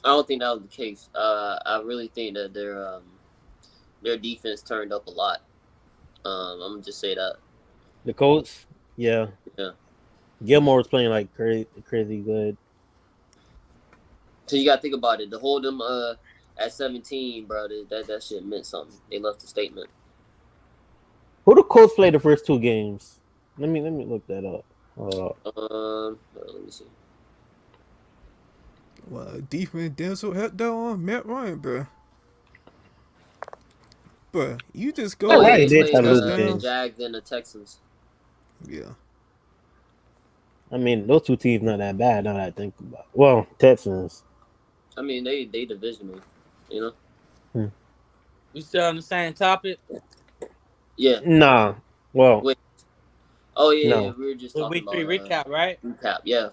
I don't think that was the case. I really think that their defense turned up a lot. I'm gonna just say that. The Colts, yeah. Yeah. Gilmore was playing like crazy good. So you gotta think about it. To hold them at 17, bro, that shit meant something. They left a statement. Who the Colts played the first two games? Let me look that up. Let me see. Well, defense Denzel had that on Matt Ryan, bro. Bro, you just go Matt Oh yeah, like Ryan they two did try played to lose the the game. touchdowns. Jags and the Texans. Yeah. I mean, those two teams not that bad. Now that I think about it. Well, Texans. I mean, they divisional, you know. We still on the same topic Yeah. Nah. Well, Wait. Oh yeah. no. We were just with talking week three about recap, right? recap. Yeah.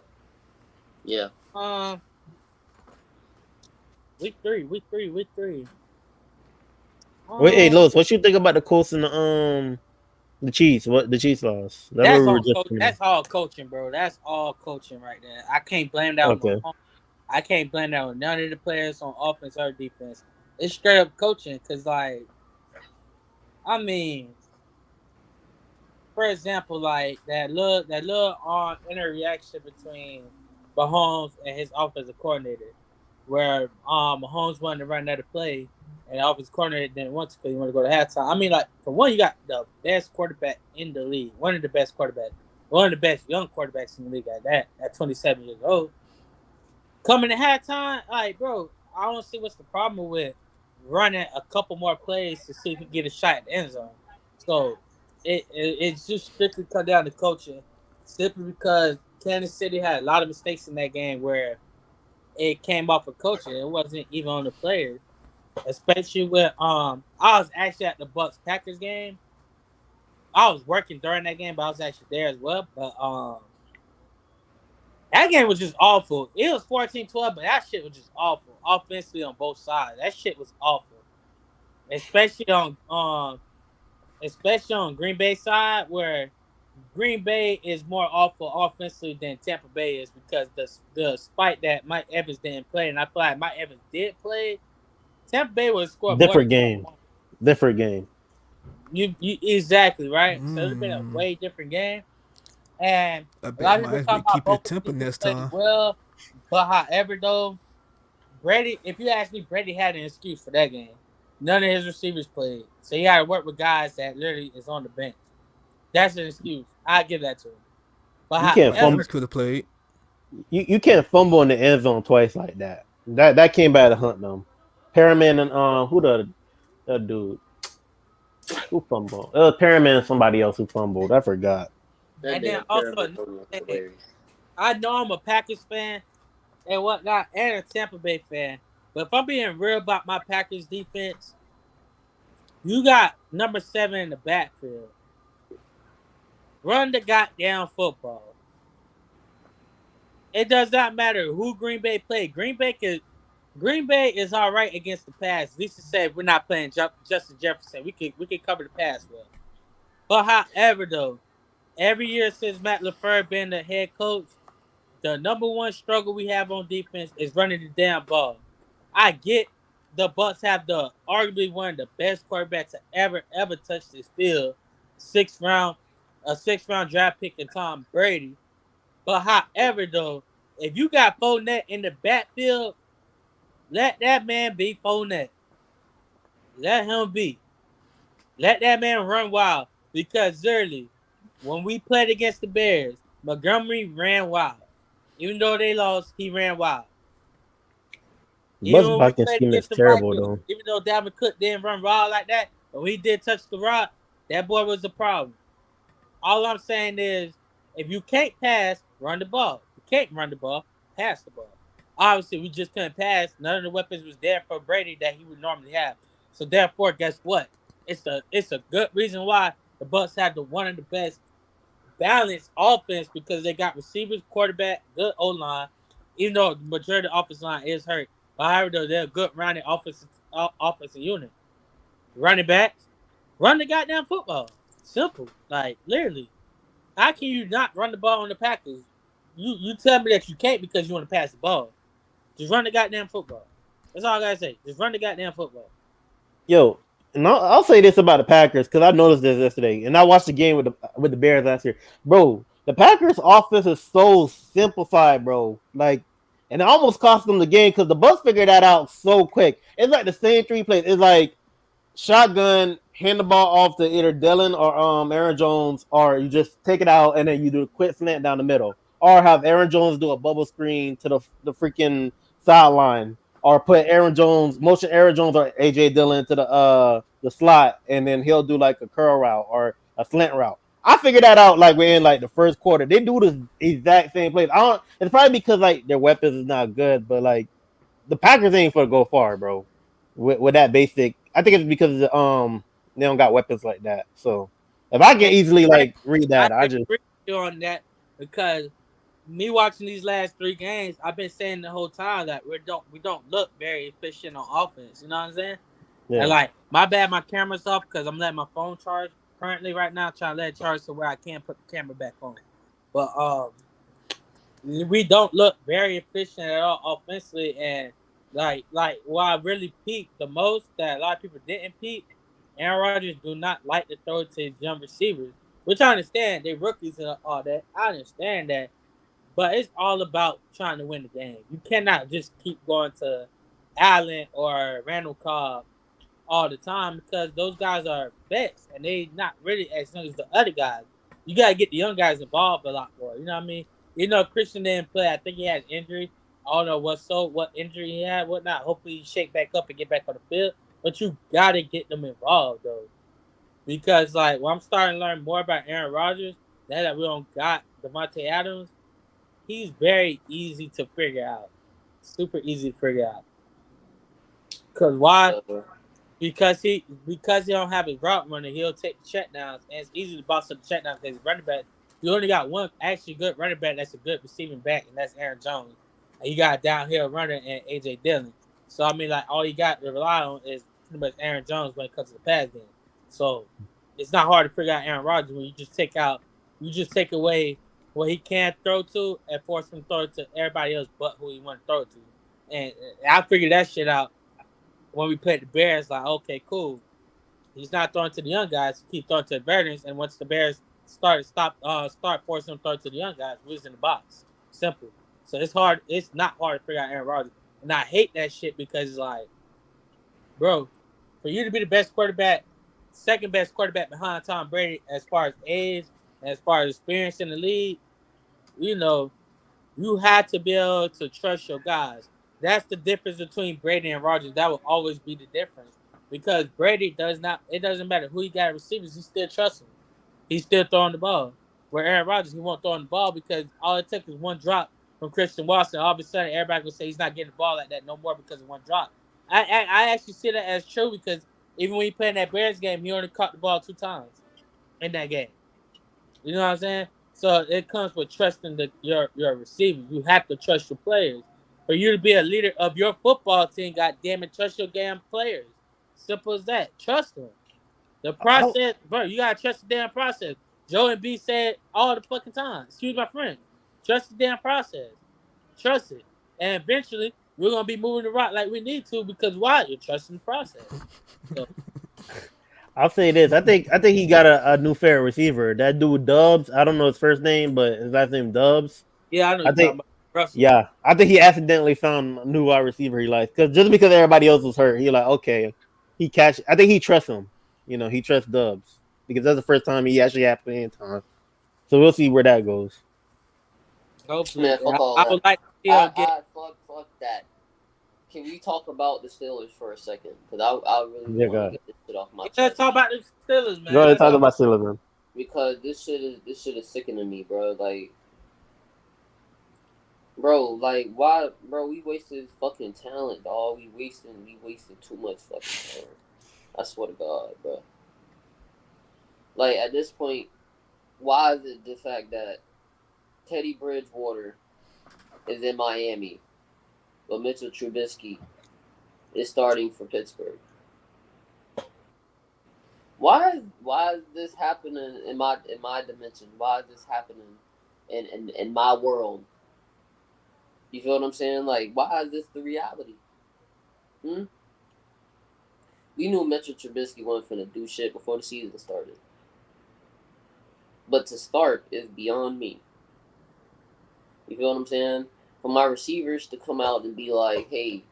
Yeah. Um, week three. Wait, hey, Um, Lois, what you think about the Colts and the Chiefs? What the Chiefs lost? That's what that's we were all just. That's all coaching, bro. That's all coaching right there. I can't blame that on Okay. Mahomes. I can't blame that on none of the players on offense or defense. It's straight up coaching, cause like, I mean, for example, like that little interaction between Mahomes and his offensive coordinator, where Mahomes wanted to run another play and the offensive coordinator didn't want to because he wanted to go to halftime. I mean, like for one, you got the best quarterback in the league, one of the best quarterbacks, one of the best young quarterbacks in the league at that at 27 years old. Coming to halftime, like bro, I don't see what's the problem with running a couple more plays to see if we get a shot at the end zone. So it's just strictly cut down to coaching, simply because Kansas City had a lot of mistakes in that game where it came off of coaching. It wasn't even on the players, especially with I was actually at the Bucks Packers game. I was working during that game, but I was actually there as well. But that game was just awful. It was 14-12, but that shit was just awful. Offensively on both sides. That shit was awful. Especially on Green Bay side, where Green Bay is more awful offensively than Tampa Bay is, because the spite that Mike Evans didn't play, and I feel like Mike Evans did play, Tampa Bay would score more than Different 20 game. points. Different game. You exactly right. So it's been a Mmm. way different game. And I a bet lot of people talking Miami about keep his both temper receivers next played time. well, but however though, Brady, if you ask me, Brady had an excuse for that game. None of his receivers played, so he had to work with guys that literally is on the bench. That's an excuse. I give that to him. But You can't Mike fumble. Evans however, could have played. You can't fumble in the end zone twice like that. That came by the hunt them. Perriman and who the dude who fumbled? Perriman and somebody else who fumbled. I forgot. That and then damn also pyramid another was thing, hilarious. I know I'm a Packers fan, and whatnot, and a Tampa Bay fan. But if I'm being real about my Packers defense, you got number 7 in the backfield. Run the goddamn football. It does not matter who Green Bay played. Green Bay is all right against the pass. At least to say we're not playing Justin Jefferson. We can cover the pass well. But however though, every year since Matt LaFleur been the head coach, the number one struggle we have on defense is running the damn ball. I get the Bucks have the arguably one of the best quarterbacks to ever touch this field. Sixth round, a 6th round draft pick in Tom Brady. But however though, if you got Fournette in the backfield, let that man be Fournette. Let him be. Let that man run wild. Because literally, when we played against the Bears, Montgomery ran wild. Even though they lost, he ran wild. Bus Even when we blocking played scheme is against the terrible Vikings, though. even though Dalvin Cook didn't run wild like that, but when he did touch the rock, that boy was a problem. All I'm saying is, if you can't pass, run the ball. If you can't run the ball, pass the ball. Obviously, we just couldn't pass. None of the weapons was there for Brady that he would normally have. So therefore, guess what? It's a good reason why the Bucks have the one of the best balanced offense because they got receivers, quarterback, good O line. Even though the majority of the offensive line is hurt, but however, though they're a good rounded offensive unit. Running backs, run the goddamn football. Simple, like literally. How can you not run the ball on the Packers? You tell me that you can't because you want to pass the ball. Just run the goddamn football. That's all I gotta say. Just run the goddamn football. Yo, and I'll say this about the Packers because I noticed this yesterday, and I watched the game with the Bears last year, bro. The Packers' offense is so simplified, bro. Like, and it almost cost them the game because the Bucks figured that out so quick. It's like the same three plays. It's like shotgun, hand the ball off to either Dylan or Aaron Jones, or you just take it out and then you do a quick slant down the middle, or have Aaron Jones do a bubble screen to the freaking sideline, or put motion Aaron Jones or AJ Dillon to the slot, and then he'll do like a curl route or a slant route. I figured that out like we're in like the first quarter. They do the exact same plays. I don't. It's probably because like their weapons is not good, but like the Packers ain't for to go far, bro. With that basic, I think it's because they don't got weapons like that. So if I can And easily I, like read I that, I agree just with you on that because me watching these last 3 games, I've been saying the whole time that we don't look very efficient on offense. You know what I'm saying? And yeah. like my bad, my camera's off because I'm letting my phone charge currently right now, trying to let it charge to where I can put the camera back on. But we don't look very efficient at all offensively, and like what I really peaked the most that a lot of people didn't peak. Aaron Rodgers do not like to throw to his young receivers, which I understand. They rookies and all that. I understand that, but it's all about trying to win the game. You cannot just keep going to Allen or Randall Cobb all the time because those guys are vets and they not really as young as the other guys. You gotta get the young guys involved a lot more. You know what I mean? You know, Christian didn't play. I think he had an injury. I don't know what injury he had, whatnot. Hopefully he shake back up and get back on the field. But you gotta get them involved though. Because like when I'm starting to learn more about Aaron Rodgers, now that we don't got Devontae Adams, he's very easy to figure out. Super easy to figure out. Cause why? Uh, Because he don't have his route runner, he'll take the checkdowns, and it's easy to boss up the checkdowns because running back. You only got one actually good running back that's a good receiving back, and that's Aaron Jones. And you got a downhill runner and AJ Dillon. So I mean, like all you got to rely on is pretty much Aaron Jones when it comes to the pass game. So it's not hard to figure out Aaron Rodgers when you just take away what he can throw to and force him to throw to everybody else but who he want to throw to. And I figured that shit out when we played the Bears, like, okay, cool. He's not throwing to the young guys. He keep throwing to the veterans. And once the Bears start forcing him to throw to the young guys, we was in the box. Simple. So it's hard. It's not hard to figure out Aaron Rodgers. And I hate that shit because it's like, bro, for you to be the best quarterback, second best quarterback behind Tom Brady as far as age and as far as experience in the league, you know, you had to be able to trust your guys. That's the difference between Brady and Rodgers. That will always be the difference because Brady does not. It doesn't matter who he got receivers. He still trusts him. He's still throwing the ball. Where Aaron Rodgers, he won't throw the ball because all it took is one drop from Christian Watson, all of a sudden everybody gonna say he's not getting the ball like that no more because of one drop. I actually see that as true because even when he played in that Bears game, he only caught the ball 2 times in that game. You know what I'm saying? So it comes with trusting your receivers. You have to trust your players. For you to be a leader of your football team, God damn it, trust your damn players. Simple as that. Trust them. The I don't. process, bro, you gotta trust the damn process. Joe and B said all the fucking time. Excuse my friends. Trust the damn process. Trust it. And eventually we're gonna be moving the rock like we need to because why? You're trusting the process. So I'll say this. I think he got a new favorite receiver. That dude Dubs. I don't know his first name, but his last name Dubs. yeah, I know I you're talking think about Russell. yeah. I think he accidentally found a new wide receiver he likes. Cause just because everybody else was hurt, he like, okay. He catch I think he trusts him. He trusts Dubs. Because that's the first time he actually had playing time. So we'll see where that goes. Hopefully. Man, fuck all I that. would like to see him get Fuck that. Can we talk about the Steelers for a second? Because I really Yeah, want go to ahead. get this shit off my let's chest. talk about the Steelers, Go man. ahead and Let's talk talk about Steelers, man. Because this shit is sickening me, bro. Like, bro, like why, bro? We wasted fucking talent, dog. We wasted too much fucking talent. I swear to God, bro. Like at this point, why is it the fact that Teddy Bridgewater is in Miami, but Mitchell Trubisky is starting for Pittsburgh? Why is this happening in my dimension? Why is this happening in my world? You feel what I'm saying? Like, why is this the reality? Hmm? We knew Mitchell Trubisky wasn't finna do shit before the season started. But to start is beyond me. You feel what I'm saying? For my receivers to come out and be like, hey,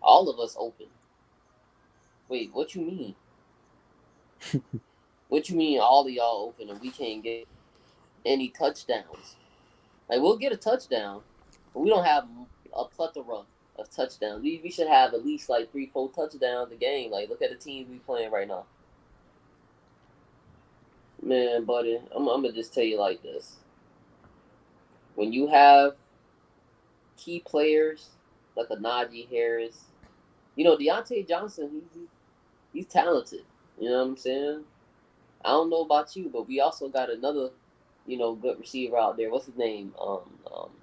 all of us open. Wait, what you mean? What you mean all of y'all open and we can't get any touchdowns? Like, we'll get a touchdown, but we don't have a plethora of touchdowns. We should have at least like 3-4 touchdowns a game. Like, look at the teams we playing right now. Man, buddy, I'm gonna just tell you like this. When you have key players like a Najee Harris, Deontay Johnson, he's talented. You know what I'm saying? I don't know about you, but we also got another, good receiver out there. What's his name? What's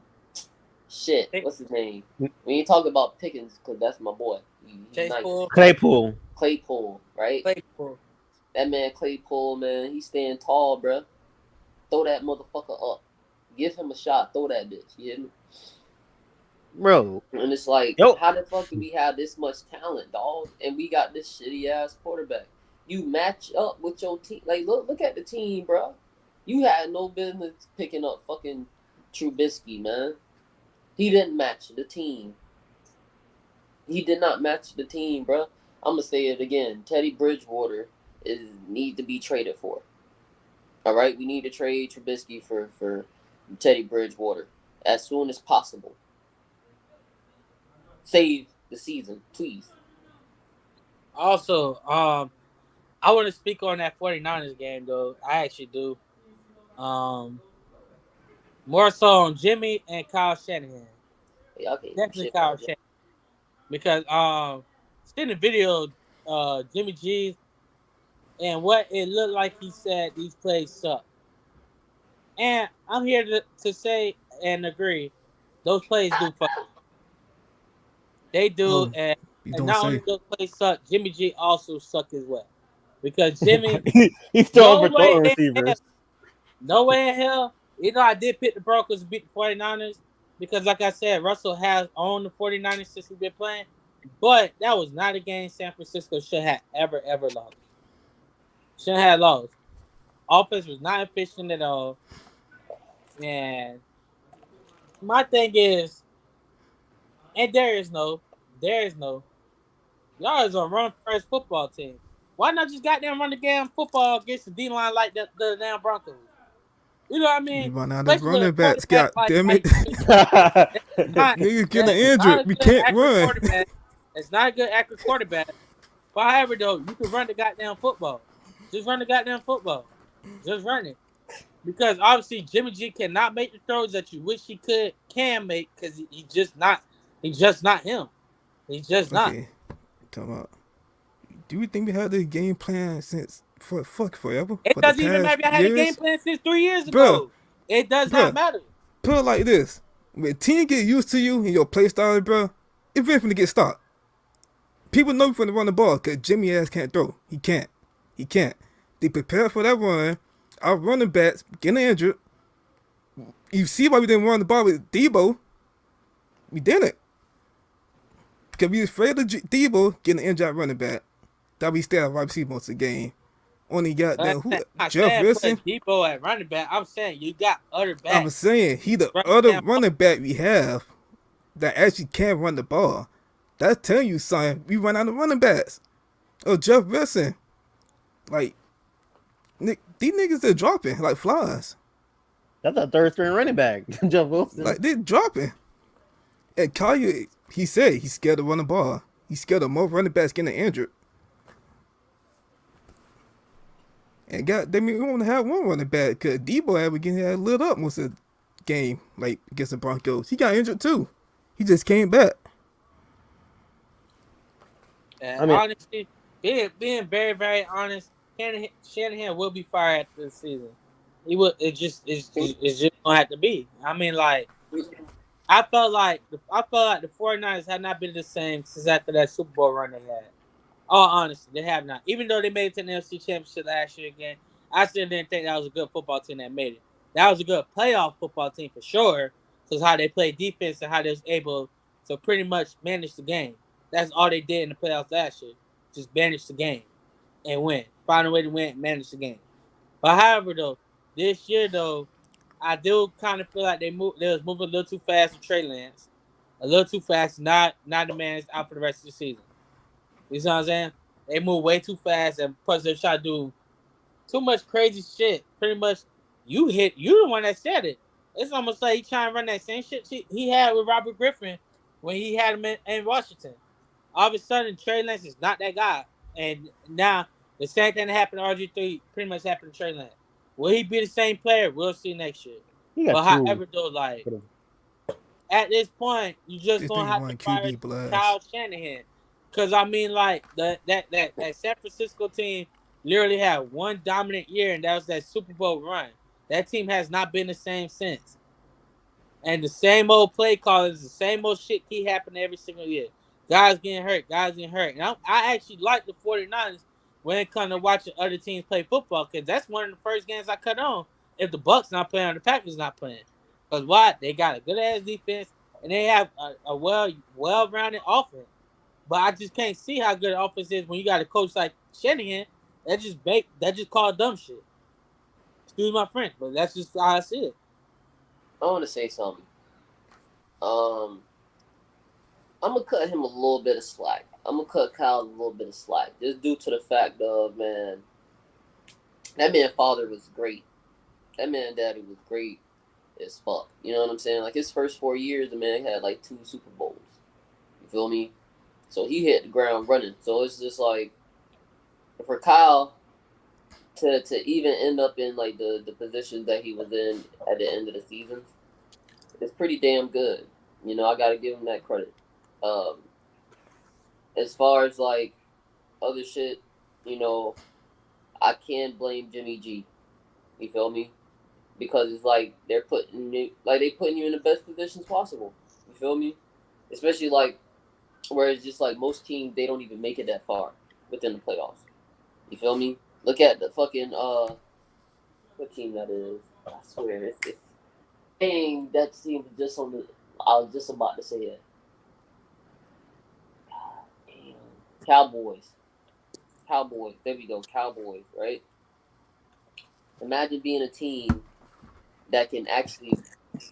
his name? When you talk about Pickens, because that's my boy. He's Chase nice. Pool. Claypool. Right? Claypool. That man Claypool, man, he's staying tall, bruh. Throw that motherfucker up. Give him a shot. Throw that bitch. You hear me? Bro. And it's like, Yo. how the fuck do we have this much talent, dog? And we got this shitty ass quarterback. You match up with your team. Like, look at the team, bro. You had no business picking up fucking Trubisky, man. He didn't match the team. He did not match the team, bro. I'm gonna say it again. Teddy Bridgewater need to be traded for. All right, we need to trade Trubisky for Teddy Bridgewater as soon as possible. Save the season, please. Also, I want to speak on that 49ers game though. I actually do. Um, More so on Jimmy and Kyle Shanahan. Y'all can't do Definitely shit Kyle about that. Shanahan. Because seeing the video, Jimmy G and what it looked like he said these plays suck. And I'm here to say and agree, those plays do fuck. They do, Oh, you and don't not only say. those plays suck, Jimmy G also suck as well. Because Jimmy, He's throwing no for way throwing in hell, receivers. no way in hell. I did pick the Broncos to beat the 49ers because, like I said, Russell has owned the 49ers since he's been playing. But that was not a game San Francisco should have ever lost. Shouldn't have lost. Offense was not efficient at all. And my thing is, and there is no, y'all is a run first football team. Why not just goddamn run the damn football against the D line like the damn Broncos? You know what I We mean? run out of Especially with a running backs. quarterback God like damn it. Mike Williams. Not Niggas getting that's not injured. a We good can't accurate run. quarterback. It's not a good accurate quarterback. But however though, you can run the goddamn football. Just run the goddamn football. Just run it. because obviously Jimmy G cannot make the throws that you wish he can make because he's just not him. He's just not. Okay, talk about. Do you think we had this game plan since for fuck forever It for the doesn't even past matter if I had a game years, plan since 3 years bruh? ago. It does not Bruh, matter. put it like this: when team get used to you and your play style, bruh, it's really finna get stopped. People know finna run the ball because Jimmy ass can't throw. He can't. He can't. They prepare for that run. Our running backs getting injured. You see why we didn't run the ball with Debo? We didn't. Because we was afraid of Debo getting injured at running back. That we stay at wide receiver most of the game. Only got But them who I'm not Jeff saying Wilson. put Debo at running back. I'm saying you got other I'm backs. saying he the Run other damn ball. running back we have that actually can run the ball. That's telling you something. We run out of running backs. Oh, Jeff Wilson. Like, these niggas are dropping like flies. That's a third string running back, Jeff Wilson. Like, they're dropping. And Kaya, he said he's scared to run the ball. He's scared of more running backs getting injured. And we only have one running back because Debo ever getting lit up most of the game, like against the Broncos. He got injured too. He just came back. And I mean, honestly, being very, very honest, Shanahan will be fired after the season. He will. It's just gonna have to be. I mean, like I felt like the 49ers had not been the same since after that Super Bowl run they had. All honesty, they have not. Even though they made it to the NFC Championship last year again, I still didn't think that was a good football team that made it. That was a good playoff football team for sure, because how they played defense and how they was able to pretty much manage the game. That's all they did in the playoffs last year. Just manage the game and win. Find a way to win and manage the game. But however though, this year though, I do kind of feel like they was moving a little too fast with Trey Lance. A little too fast, not the man's out for the rest of the season. You see what I'm saying? They move way too fast, and plus they're trying to do too much crazy shit. Pretty much, you the one that said it. It's almost like he trying to run that same shit he had with Robert Griffin when he had him in Washington. All of a sudden, Trey Lance is not that guy, and now the same thing that happened to RG3 pretty much happened to Trey Lance. Will he be the same player? We'll see next year. he got But two. however, though, like at this point, you just This gonna nigga have to won fire QB blast. Kyle Shanahan. Cause I mean, like that San Francisco team literally had one dominant year, and that was that Super Bowl run. That team has not been the same since. And the same old play callers, the same old shit keep happening every single year. Guys getting hurt, guys getting hurt. And I actually like the 49ers when it comes to watching other teams play football, because that's one of the first games I cut on if the Bucks not playing or the Packers not playing. Because what? They got a good ass defense and they have a well rounded offense. But I just can't see how good the offense is when you got a coach like Shanahan that just called dumb shit. Excuse my French, but that's just how I see it. I want to say something. Um, I'm gonna cut him a little bit of slack. I'm gonna cut Kyle a little bit of slack, just due to the fact of, man, that man father was great. That man daddy was great as fuck. You know what I'm saying? Like his first 4 years, the man had like 2 Super Bowls. You feel me? So he hit the ground running. So it's just like for Kyle to even end up in like the position that he was in at the end of the season, it's pretty damn good. You know, I gotta give him that credit. Um, as far as like other shit, you know, I can't blame Jimmy G. You feel me? Because it's like they putting you in the best positions possible. You feel me? Especially like where it's just like most teams they don't even make it that far within the playoffs. You feel me? Look at the fucking what team that is. I swear it's dang, that team was just on the. I was just about to say it. Damn. Cowboys. Cowboys. There we go. Cowboys. Right. Imagine being a team that can actually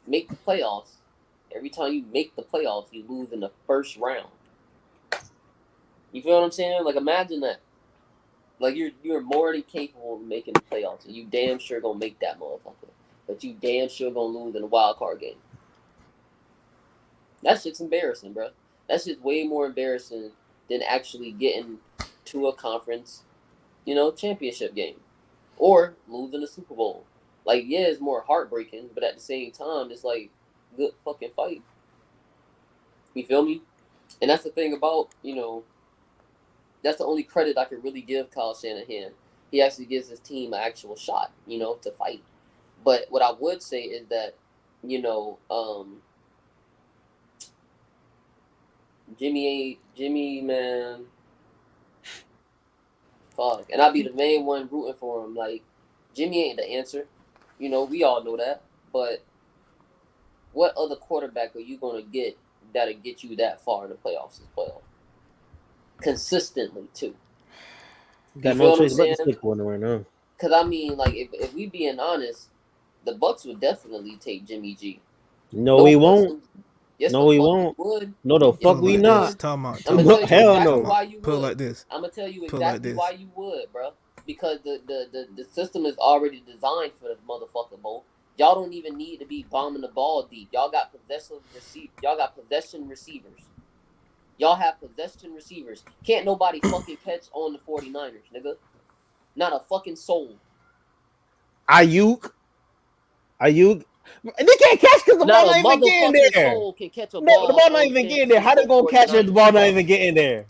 make the playoffs. Every time you make the playoffs, you lose in the first round. You feel what I'm saying? Like imagine that. Like you're more than capable of making the playoffs, and you damn sure gonna make that motherfucker. But you damn sure gonna lose in a wild card game. That shit's embarrassing, bro. That shit's way more embarrassing than actually getting to a conference, championship game, or losing the Super Bowl. Like, yeah, it's more heartbreaking, but at the same time, it's like good fucking fight. You feel me? And that's the thing about, that's the only credit I could really give Kyle Shanahan. He actually gives his team an actual shot, to fight. But what I would say is that, you know, Jimmy, man, fuck. And I'll be the main one rooting for him. Like, Jimmy ain't the answer. We all know that. But what other quarterback are you going to get that'll get you that far in the playoffs as well? Consistently, too. Got no choice but to stick one right now. Because, I mean, like, if we being honest, the Bucks would definitely take Jimmy G. No, we won't. Yes, no, we won't. Would. No, the fuck we not. I'm gonna tell you exactly why you would. Put it like this. I'm gonna tell you exactly why you would, bro. Because the system is already designed for the motherfucker, bro. Y'all don't even need to be bombing the ball deep. Y'all got possession receivers. Y'all have possession receivers. Can't nobody fucking catch on the 49ers, nigga. Not a fucking soul. Ayuk. They can't catch because the ball not even getting there. Can catch a ball. The ball not even getting there. How they gonna catch it if the ball not even getting there?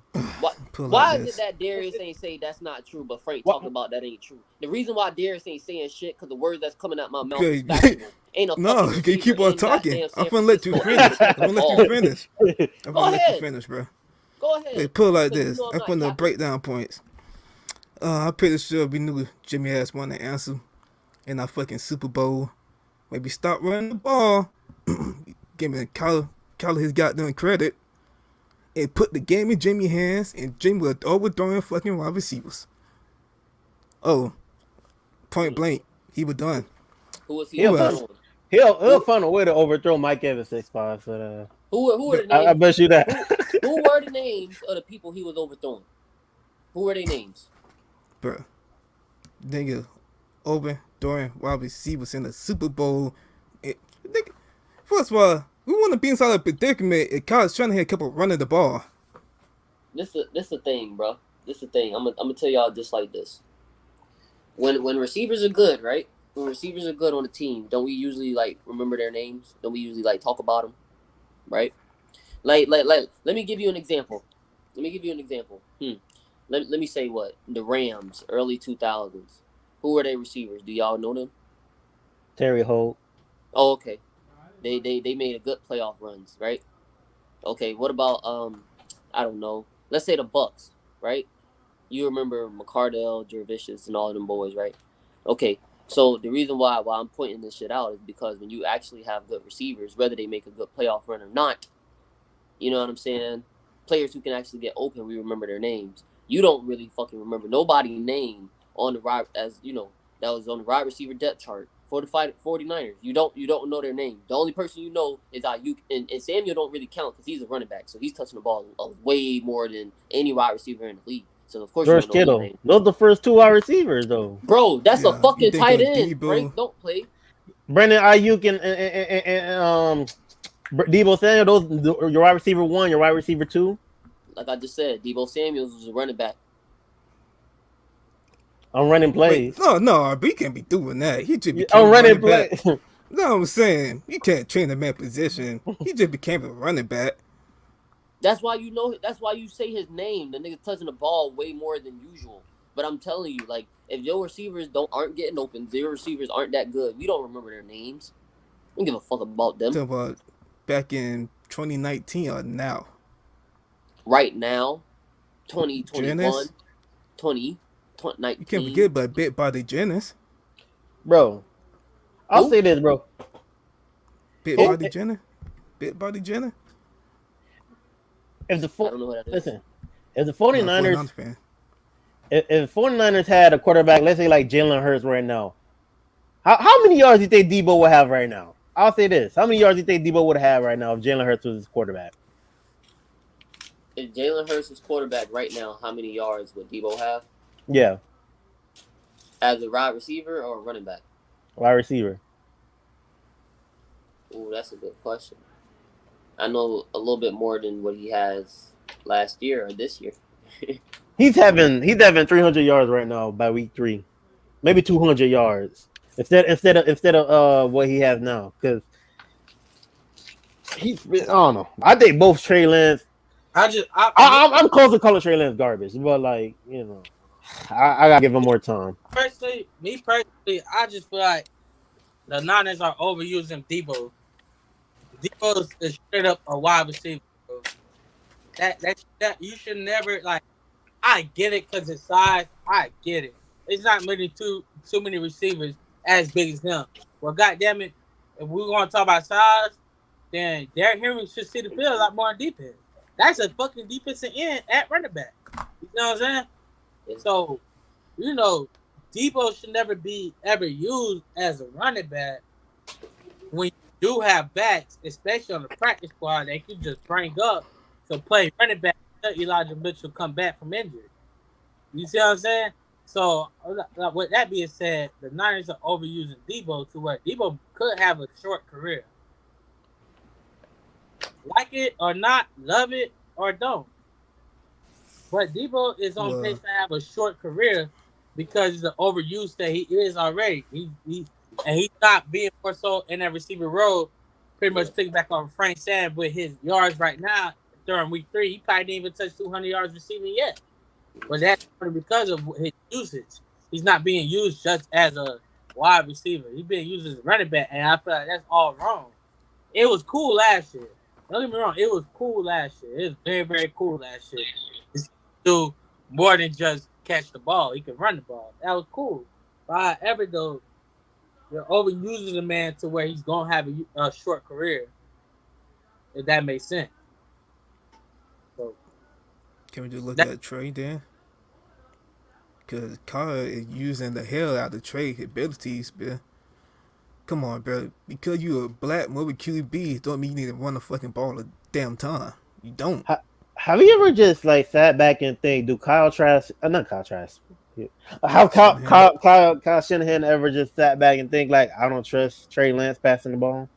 Why is it that Darius ain't say that's not true, but Frank talking about that ain't true? The reason why Darius ain't saying shit because the words that's coming out my mouth is factual. Ain't a no, you keep on talking. I'm gonna let you finish. I'm gonna let you finish. I'm gonna let you finish, bro. Go ahead. Hey, put it like this. I'm gonna break down points. I'm pretty sure we knew Jimmy has won the answer in our fucking Super Bowl. Maybe stop running the ball. Give me Kyler his goddamn credit. And put the game in Jimmy's hands, and Jimmy was overthrowing fucking wide receivers. Oh, point blank, he was done. Who was he? He'll find a way to overthrow Mike Evans 6'5". But who were the names? I bet you that. Who were the names of the people he was overthrowing? Who were their names? Bruh, nigga, overthrowing wide receivers in the Super Bowl. First of all, we want to be inside a predicament if Kyle's trying to keep running the ball. This the thing, bro. This the thing. I'm gonna tell y'all just like this. When receivers are good, right? When receivers are good on the team, don't we usually like remember their names? Don't we usually like talk about them, right? Like. Let me give you an example. Let me say what the Rams, early 2000s. Who were their receivers? Do y'all know them? Terry Holt. Oh, okay. They made a good playoff runs, right? Okay, what about I don't know. Let's say the Bucks, right? You remember McCardell, Jervicius, and all of them boys, right? Okay, so the reason why I'm pointing this shit out is because when you actually have good receivers, whether they make a good playoff run or not, you know what I'm saying? Players who can actually get open, we remember their names. You don't really fucking remember nobody's name on the right, as you know, that was on the wide receiver depth chart for the 49ers. You don't know their name. The only person you know is Ayuk, and Samuel don't really count because he's a running back, so he's touching the ball way more than any wide receiver in the league. So of course George Kittle. Those are the first two wide receivers, though. Bro, that's a fucking tight end. Frank, don't play. Brandon Ayuk and Deebo Samuel, those your wide receiver 1, your wide receiver 2. Like I just said, Deebo Samuels was a running back. I'm running plays. Wait, no, we can't be doing that. He just became I'm running plays. No, I'm saying you can't train a man position. He just became a running back. That's why you know. That's why you say his name. The nigga touching the ball way more than usual. But I'm telling you, like, if your receivers aren't getting open, their receivers aren't that good. We don't remember their names. We don't give a fuck about them. Talking about back in 2019 or now? Right now, 2021, 2019. You can't forget about Bit Body Jennings. Bro, I'll say this, bro. Bit Body Jennings? I don't know what that is. Listen, if the 49ers, if 49ers had a quarterback, let's say like Jalen Hurts right now, how many yards do you think Debo would have right now? I'll say this. How many yards do you think Debo would have right now if Jalen Hurts was his quarterback? If Jalen Hurts is quarterback right now, how many yards would Debo have? Yeah. As a wide receiver or a running back? Wide receiver. Ooh, that's a good question. I know a little bit more than what he has last year or this year. He's having 300 yards right now by week 3. Maybe 200 yards. instead of what he has now. Because I don't know. I think both Trey Lance. I'm close to calling Trey Lance garbage, but like I gotta give him more time. Me personally, I just feel like the Niners are overusing Debo. Debo is straight up a wide receiver. Bro. That you should never like. I get it because his size. I get it. It's not many too many receivers as big as him. Well, goddamn it, if we're gonna talk about size, then Derrick Henry should see the field a lot more on defense. That's a fucking defensive end at running back. You know what I'm saying? Yeah. So, you know, Debo should never be ever used as a running back when you do have backs, especially on the practice squad, they can just bring up to play running back until Elijah Mitchell come back from injury. You see what I'm saying? So, with that being said, the Niners are overusing Debo to where Debo could have a short career. Like it or not, love it or don't. But Debo is on pace Well, to have a short career because he's an overuse that he is already. And he's not being more so in that receiver role. Pretty much picking back on Frank Sam with his yards right now during week 3. He probably didn't even touch 200 yards receiving yet. But that's because of his usage. He's not being used just as a wide receiver. He's being used as a running back, and I feel like that's all wrong. It was cool last year. Don't get me wrong. It was cool last year. It was very, very cool last year. He do more than just catch the ball. He can run the ball. That was cool. But however, though, you're overusing the man to where he's going to have a short career, if that makes sense. So, can we just look that, at Trey then? Because Carr is using the hell out of Trey abilities, man. Come on, bro. Because you a black mobile QB, don't mean you need to run the fucking ball a damn time. You don't. Have you ever just like sat back and think, do Kyle Trask, not Kyle Trask, how Shanahan. Kyle Shanahan ever just sat back and think like, I don't trust Trey Lance passing the ball?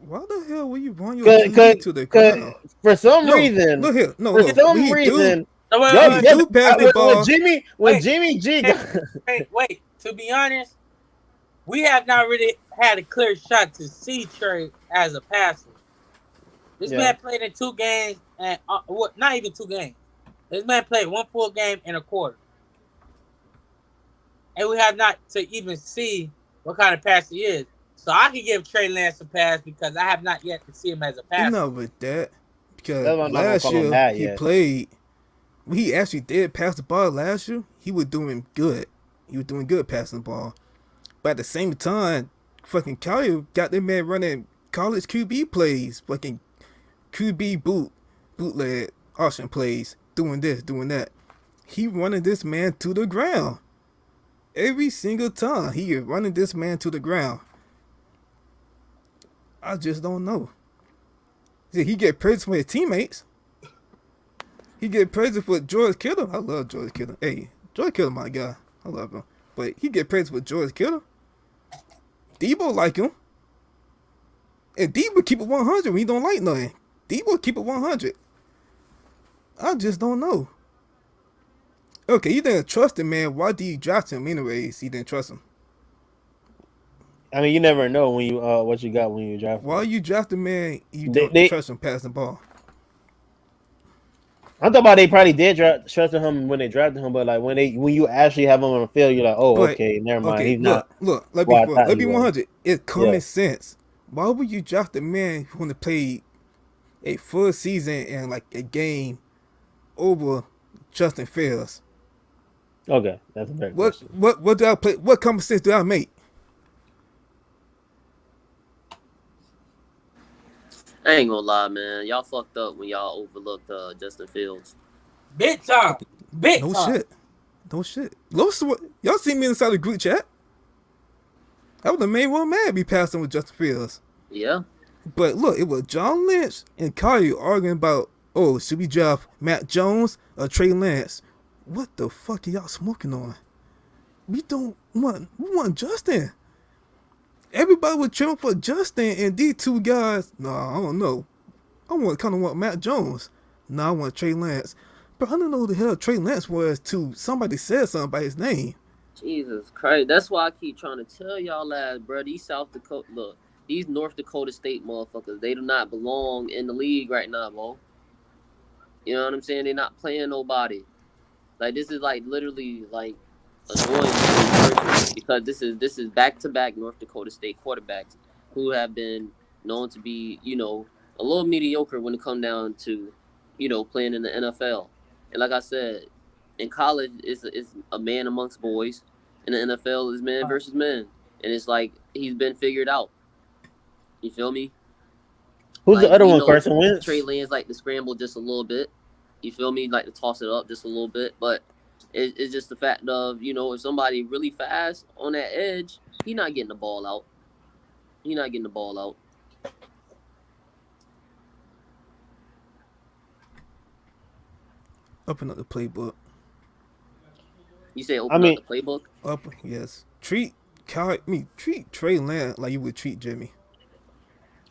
Why the hell will you run your Cause, cause, QB to the cause ground? for some No, reason, look here. No, for no. some reason, no, y'all, He yeah, do pass the when ball. Jimmy G got, wait. To be honest, we have not really had a clear shot to see Trey as a passer. This yeah. man played in 2 games, and not even 2 games. This man played 1 full game and a quarter. And we have not to even see what kind of passer he is. So I can give Trey Lance a pass because I have not yet to see him as a It's passer. not with that. Because That's why I'm not gonna last call him year bad he yet. played. When he actually did pass the ball last year, he was doing good. He was doing good passing the ball. But at the same time, fucking Kyle got that man running college QB plays, fucking QB bootleg, option plays, doing this, doing that. He running this man to the ground. Every single time he is running this man to the ground. I just don't know. See, he get praise from his teammates. He get praise for George Kittle. I love George Kittle. Hey, George Kittle, my guy. I love him. But he get praise for George Kittle. Debo like him. And Debo keep it 100 when he don't like nothing. Debo keep it 100. I just don't know. Okay, you didn't trust him, man. Why do you draft him anyways? You didn't trust him. I mean, you never know when you what you got when you draft Why him. you draft a man you They, don't they trust him passing the ball? I'm talking about they probably did trust him when they drafted him, but like when you actually have him on the field, you're like, oh, But okay, never mind, okay, he's not let's what I thought let's he be was. 100. It's Yeah, common sense. Why would you draft a man who want to play a full season and like a game over Justin Fields? okay, that's a fair What question. what do I play? What common sense do I make? I ain't gonna lie, man. Y'all fucked up when y'all overlooked Justin Fields. Big time. Big No time. shit. No shit. Y'all see me inside the group chat? I was the main one mad be passing with Justin Fields. Yeah. But look, it was John Lynch and Kyle arguing about, oh, should we draft Matt Jones or Trey Lance? What the fuck are y'all smoking on? We want Justin. Everybody was trimming for Justin and these 2 guys. Nah, I don't know. I kind of want Matt Jones. Nah, I want Trey Lance. But I don't know who the hell Trey Lance was till somebody said something about his name. Jesus Christ. That's why I keep trying to tell y'all lads, bro. These South Dakota, look, these North Dakota State motherfuckers, they do not belong in the league right now, bro. You know what I'm saying? They're not playing nobody. Like this is like literally like annoying to me personally because this is back to back North Dakota State quarterbacks who have been known to be a little mediocre when it come down to playing in the NFL. And like I said, in college is a man amongst boys, and the NFL is man versus men, and it's like he's been figured out. You feel me? Who's the Like other we one? know Carson Trey Wentz. Lance like to scramble just a little bit. You feel me? Like to toss it up just a little bit, but it's just the fact of if somebody really fast on that edge, he not getting the ball out. He not getting the ball out. Open up the playbook. You say I open up mean, the playbook. Up, yes. Treat Trey Lance like you would treat Jimmy.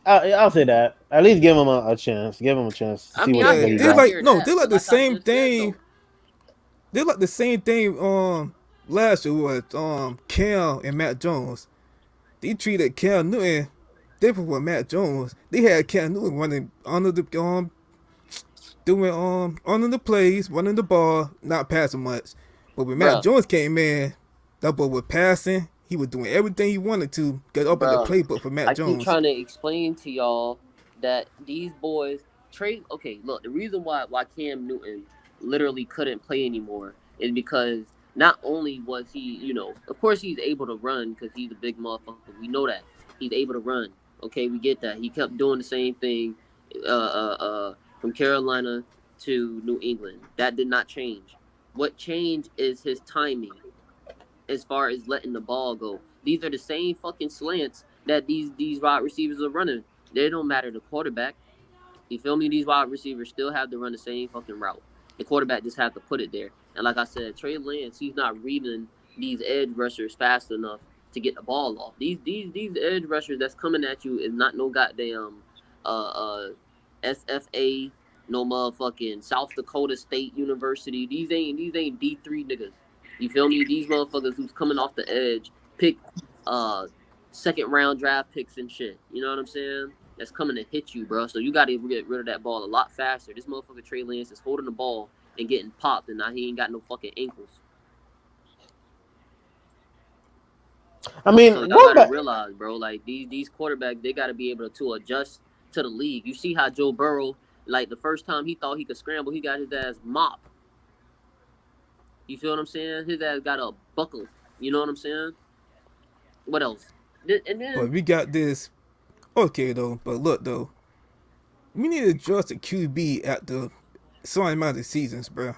I'll say that. At least give him a chance. Give him a chance to I see mean, what I Cause he hear they I got. like hear no, that, they but like the like I same just said thing. though, They like the same thing. Last year with Cam and Matt Jones. They treated Cam Newton different with Matt Jones. They had Cam Newton running under the doing under the plays, running the ball, not passing much. But when Matt bruh, Jones came in, that boy was passing. He was doing everything he wanted to get up in the bruh. playbook for Matt I keep Jones. trying to explain to y'all that these boys Trey. Okay, look, the reason why Cam Newton literally couldn't play anymore is because not only was he, of course he's able to run because he's a big motherfucker. We know that he's able to run. Okay, we get that. He kept doing the same thing, from Carolina to New England. That did not change. What changed is his timing as far as letting the ball go. These are the same fucking slants that these wide receivers are running. They don't matter the quarterback. You feel me? These wide receivers still have to run the same fucking route. The quarterback just have to put it there. And like I said, Trey Lance, he's not reading these edge rushers fast enough to get the ball off. These edge rushers that's coming at you is not no goddamn uh uh SFA, no motherfucking South Dakota State University. These ain't D3 niggas. You feel me? These motherfuckers who's coming off the edge, pick uh second round draft picks and shit. You know what I'm saying? That's coming to hit you, bro. So you got to get rid of that ball a lot faster. This motherfucker Trey Lance is holding the ball and getting popped, and now he ain't got no fucking ankles. I mean, So y'all going got to back. realize, bro, like these quarterbacks, they got to be able to adjust to the league. You see how Joe Burrow, like the first time he thought he could scramble, he got his ass mopped. You feel what I'm saying? His ass got a buckle. You know what I'm saying? What else? And But then, we got this okay though. But look though, we need to adjust the QB at the certain amount of seasons, bro.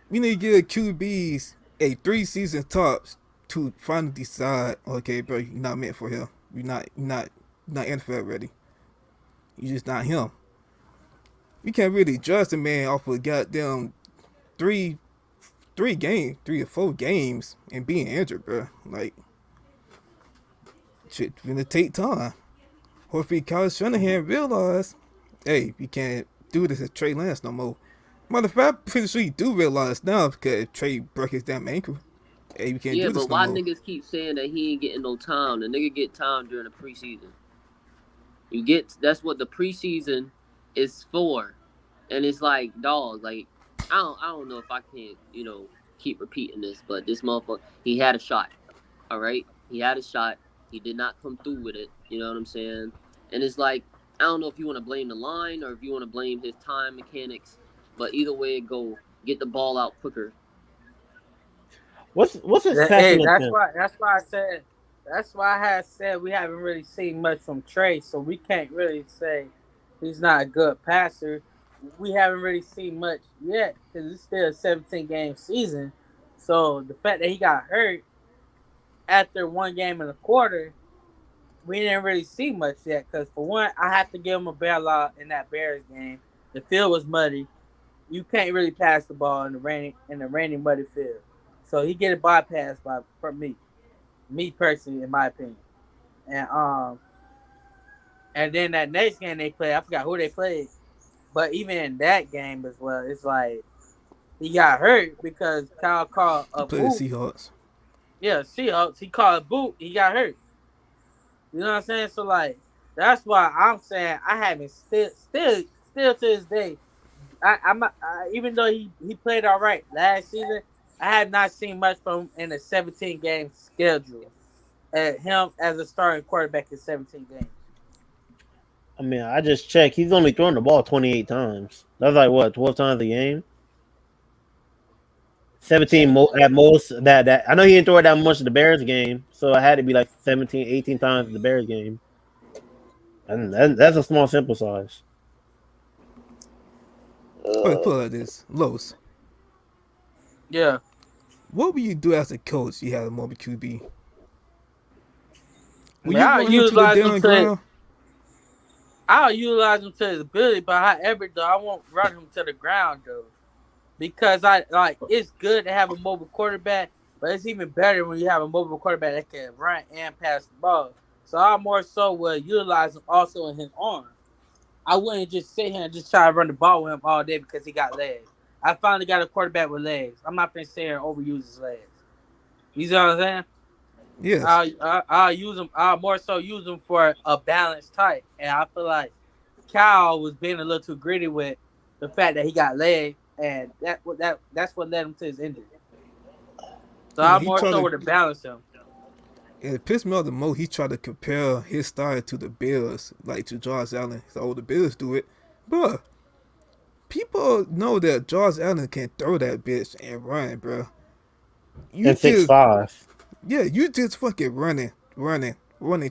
We need to give QBs a 3 season tops to finally decide, okay, bro, you're not meant for him. You're not NFL ready. You're just not him. We can't really judge the man off of goddamn three, 3 or 4 games and being injured, bro. Like, shit, gonna take time. Hopefully, Kyle Shanahan realized, hey, we can't do this as Trey Lance no more. Matter of fact, I'm pretty sure you do realize now because Trey broke his damn ankle. Hey, we can't yeah, do but this no why more. niggas keep saying that he ain't getting no time? The nigga get time during the preseason. You get that's what the preseason is for, and it's like dog. Like I don't know if I can keep repeating this, but this motherfucker he had a shot. All right, he had a shot. He did not come through with it. You know what I'm saying? And it's like I don't know if you want to blame the line or if you want to blame his time mechanics, but either way it go, get the ball out quicker. What's his Hey, passing attempt? that's why I had said we haven't really seen much from Trey, so we can't really say he's not a good passer. We haven't really seen much yet because it's still a 17 game season. So the fact that he got hurt after one game and a quarter, we didn't really see much yet. Because for one, I have to give him a bailout in that Bears game. The field was muddy. You can't really pass the ball in the rainy muddy field. So he get a bypass by from me personally, in my opinion. And and then that next game they played, I forgot who they played, but even in that game as well, it's like he got hurt because Kyle called He a played the boot. Seahawks. Yeah, Seahawks. He called a boot. He got hurt. You know what I'm saying? So like that's why I'm saying I haven't still to this day. Even though he played all right last season, I have not seen much from him in a 17 game schedule. At him as a starting quarterback in 17 games. I mean, I just checked. He's only thrown the ball 28 times. That's like what 12 times a game. 17 at most. That I know he didn't throw it that much in the Bears game, so it had to be like 17, 18 times in the Bears game, and that's a small sample size. Wait, Uh, put it like this. Los, Yeah, what would you do as a coach you had a mobile QB? I Will mean you run him to the damn ground? I'll utilize him to his ability, but however though I won't run him to the ground though. Because I like it's good to have a mobile quarterback, but it's even better when you have a mobile quarterback that can run and pass the ball. So I more so will utilize him also in his arm. I wouldn't just sit here and just try to run the ball with him all day because he got legs. I finally got a quarterback with legs. I'm not gonna sit here and overuse his legs. You see what I'm saying? Yes. I'll use him. I'll more so use him for a balanced type, and I feel like Cal was being a little too greedy with the fact that he got legs, and that's what led him to his injury. So Yeah, I he more tried so to. would have balanced him. It pissed me off the most. He tried to compare his style to the Bills, like to Josh Allen. So, oh, the Bills do it. Bruh, people know that Josh Allen can throw that bitch and run, bro. You And six just, five. yeah, you just fucking running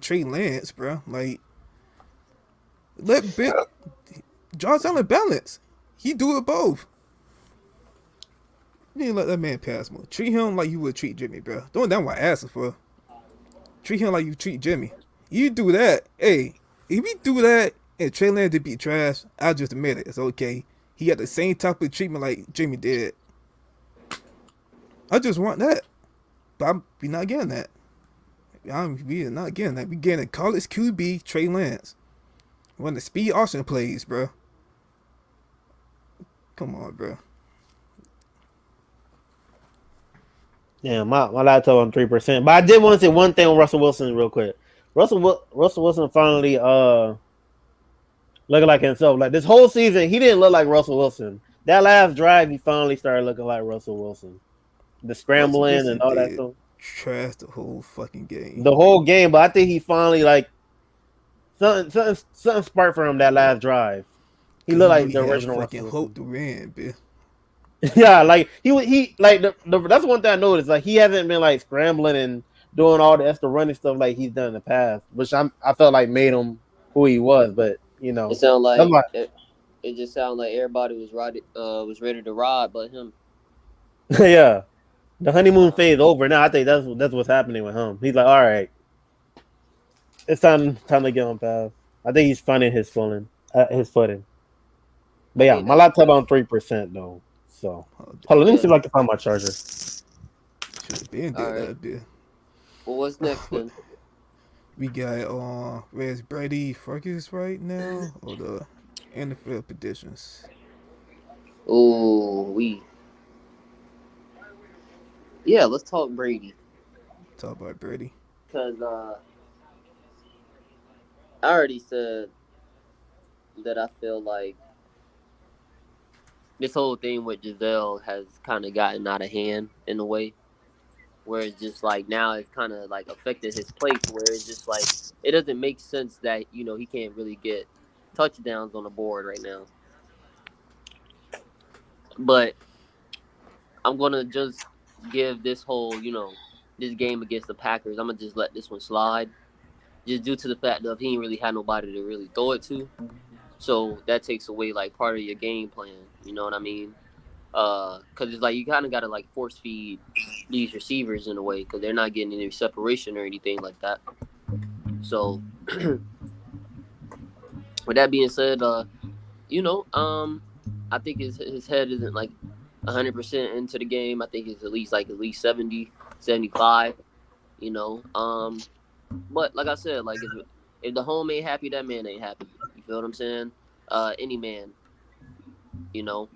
Trey Lance, bro. Like, let bit Josh Allen balance. He do it both. You didn't let that man pass more. Treat him like you would treat Jimmy, bro. Don't that what I asked for. Treat him like you treat Jimmy. You do that, hey. If you do that and Trey Lance did beat trash, I'll just admit it. It's okay. He got the same type of treatment like Jimmy did. I just want that. But we not getting that. We are not getting that. We getting a college QB Trey Lance. One of the speed option plays, bro. Come on, bro. Yeah, my laptop on 3%. But I did want to say one thing on Russell Wilson real quick. Russell Wilson finally looking like himself. Like this whole season, he didn't look like Russell Wilson. That last drive, he finally started looking like Russell Wilson. The Russell scrambling and Wilson all that did stuff. trash the whole fucking game. The whole game, but I think he finally like something sparked for him that last drive. He Cause looked he knew like he the had original fucking Russell hope Wilson. to win, bitch. Yeah, like he like that's one thing I noticed. Like he hasn't been like scrambling and doing all the extra running stuff like he's done in the past, which I felt like made him who he was. But it sound that's like why. it just sounded like everybody was ready to ride, but him. Yeah, the honeymoon Uh, phase over now. I think that's what's happening with him. He's like, all right, it's time to get on path. I think he's finding his footing. But yeah, hey, my that's laptop on 3% though. So Oh, hold on, let me see yeah. if I can find my charger. should have been All did right. that, bitch. Well, what's next then? We got where's Brady Fergus right now? Or the NFL predictions. Oh, yeah. Let's talk Brady Talk about Brady. because I already said that I feel like this whole thing with Giselle has kind of gotten out of hand in a way, where it's just like now it's kind of like affected his play to where it's just like it doesn't make sense that he can't really get touchdowns on the board right now. But I'm gonna just give this whole this game against the Packers. I'm gonna just let this one slide, just due to the fact that he ain't really had nobody to really throw it to. So that takes away like part of your game plan. You know what I mean? Because it's like you kind of gotta like force feed these receivers in a way because they're not getting any separation or anything like that. So with that being said, you know, I think his head isn't like 100% into the game. I think it's at least 70, 75. You know, but like I said, like if the home ain't happy, that man ain't happy. You feel what I'm saying? Any man, you know.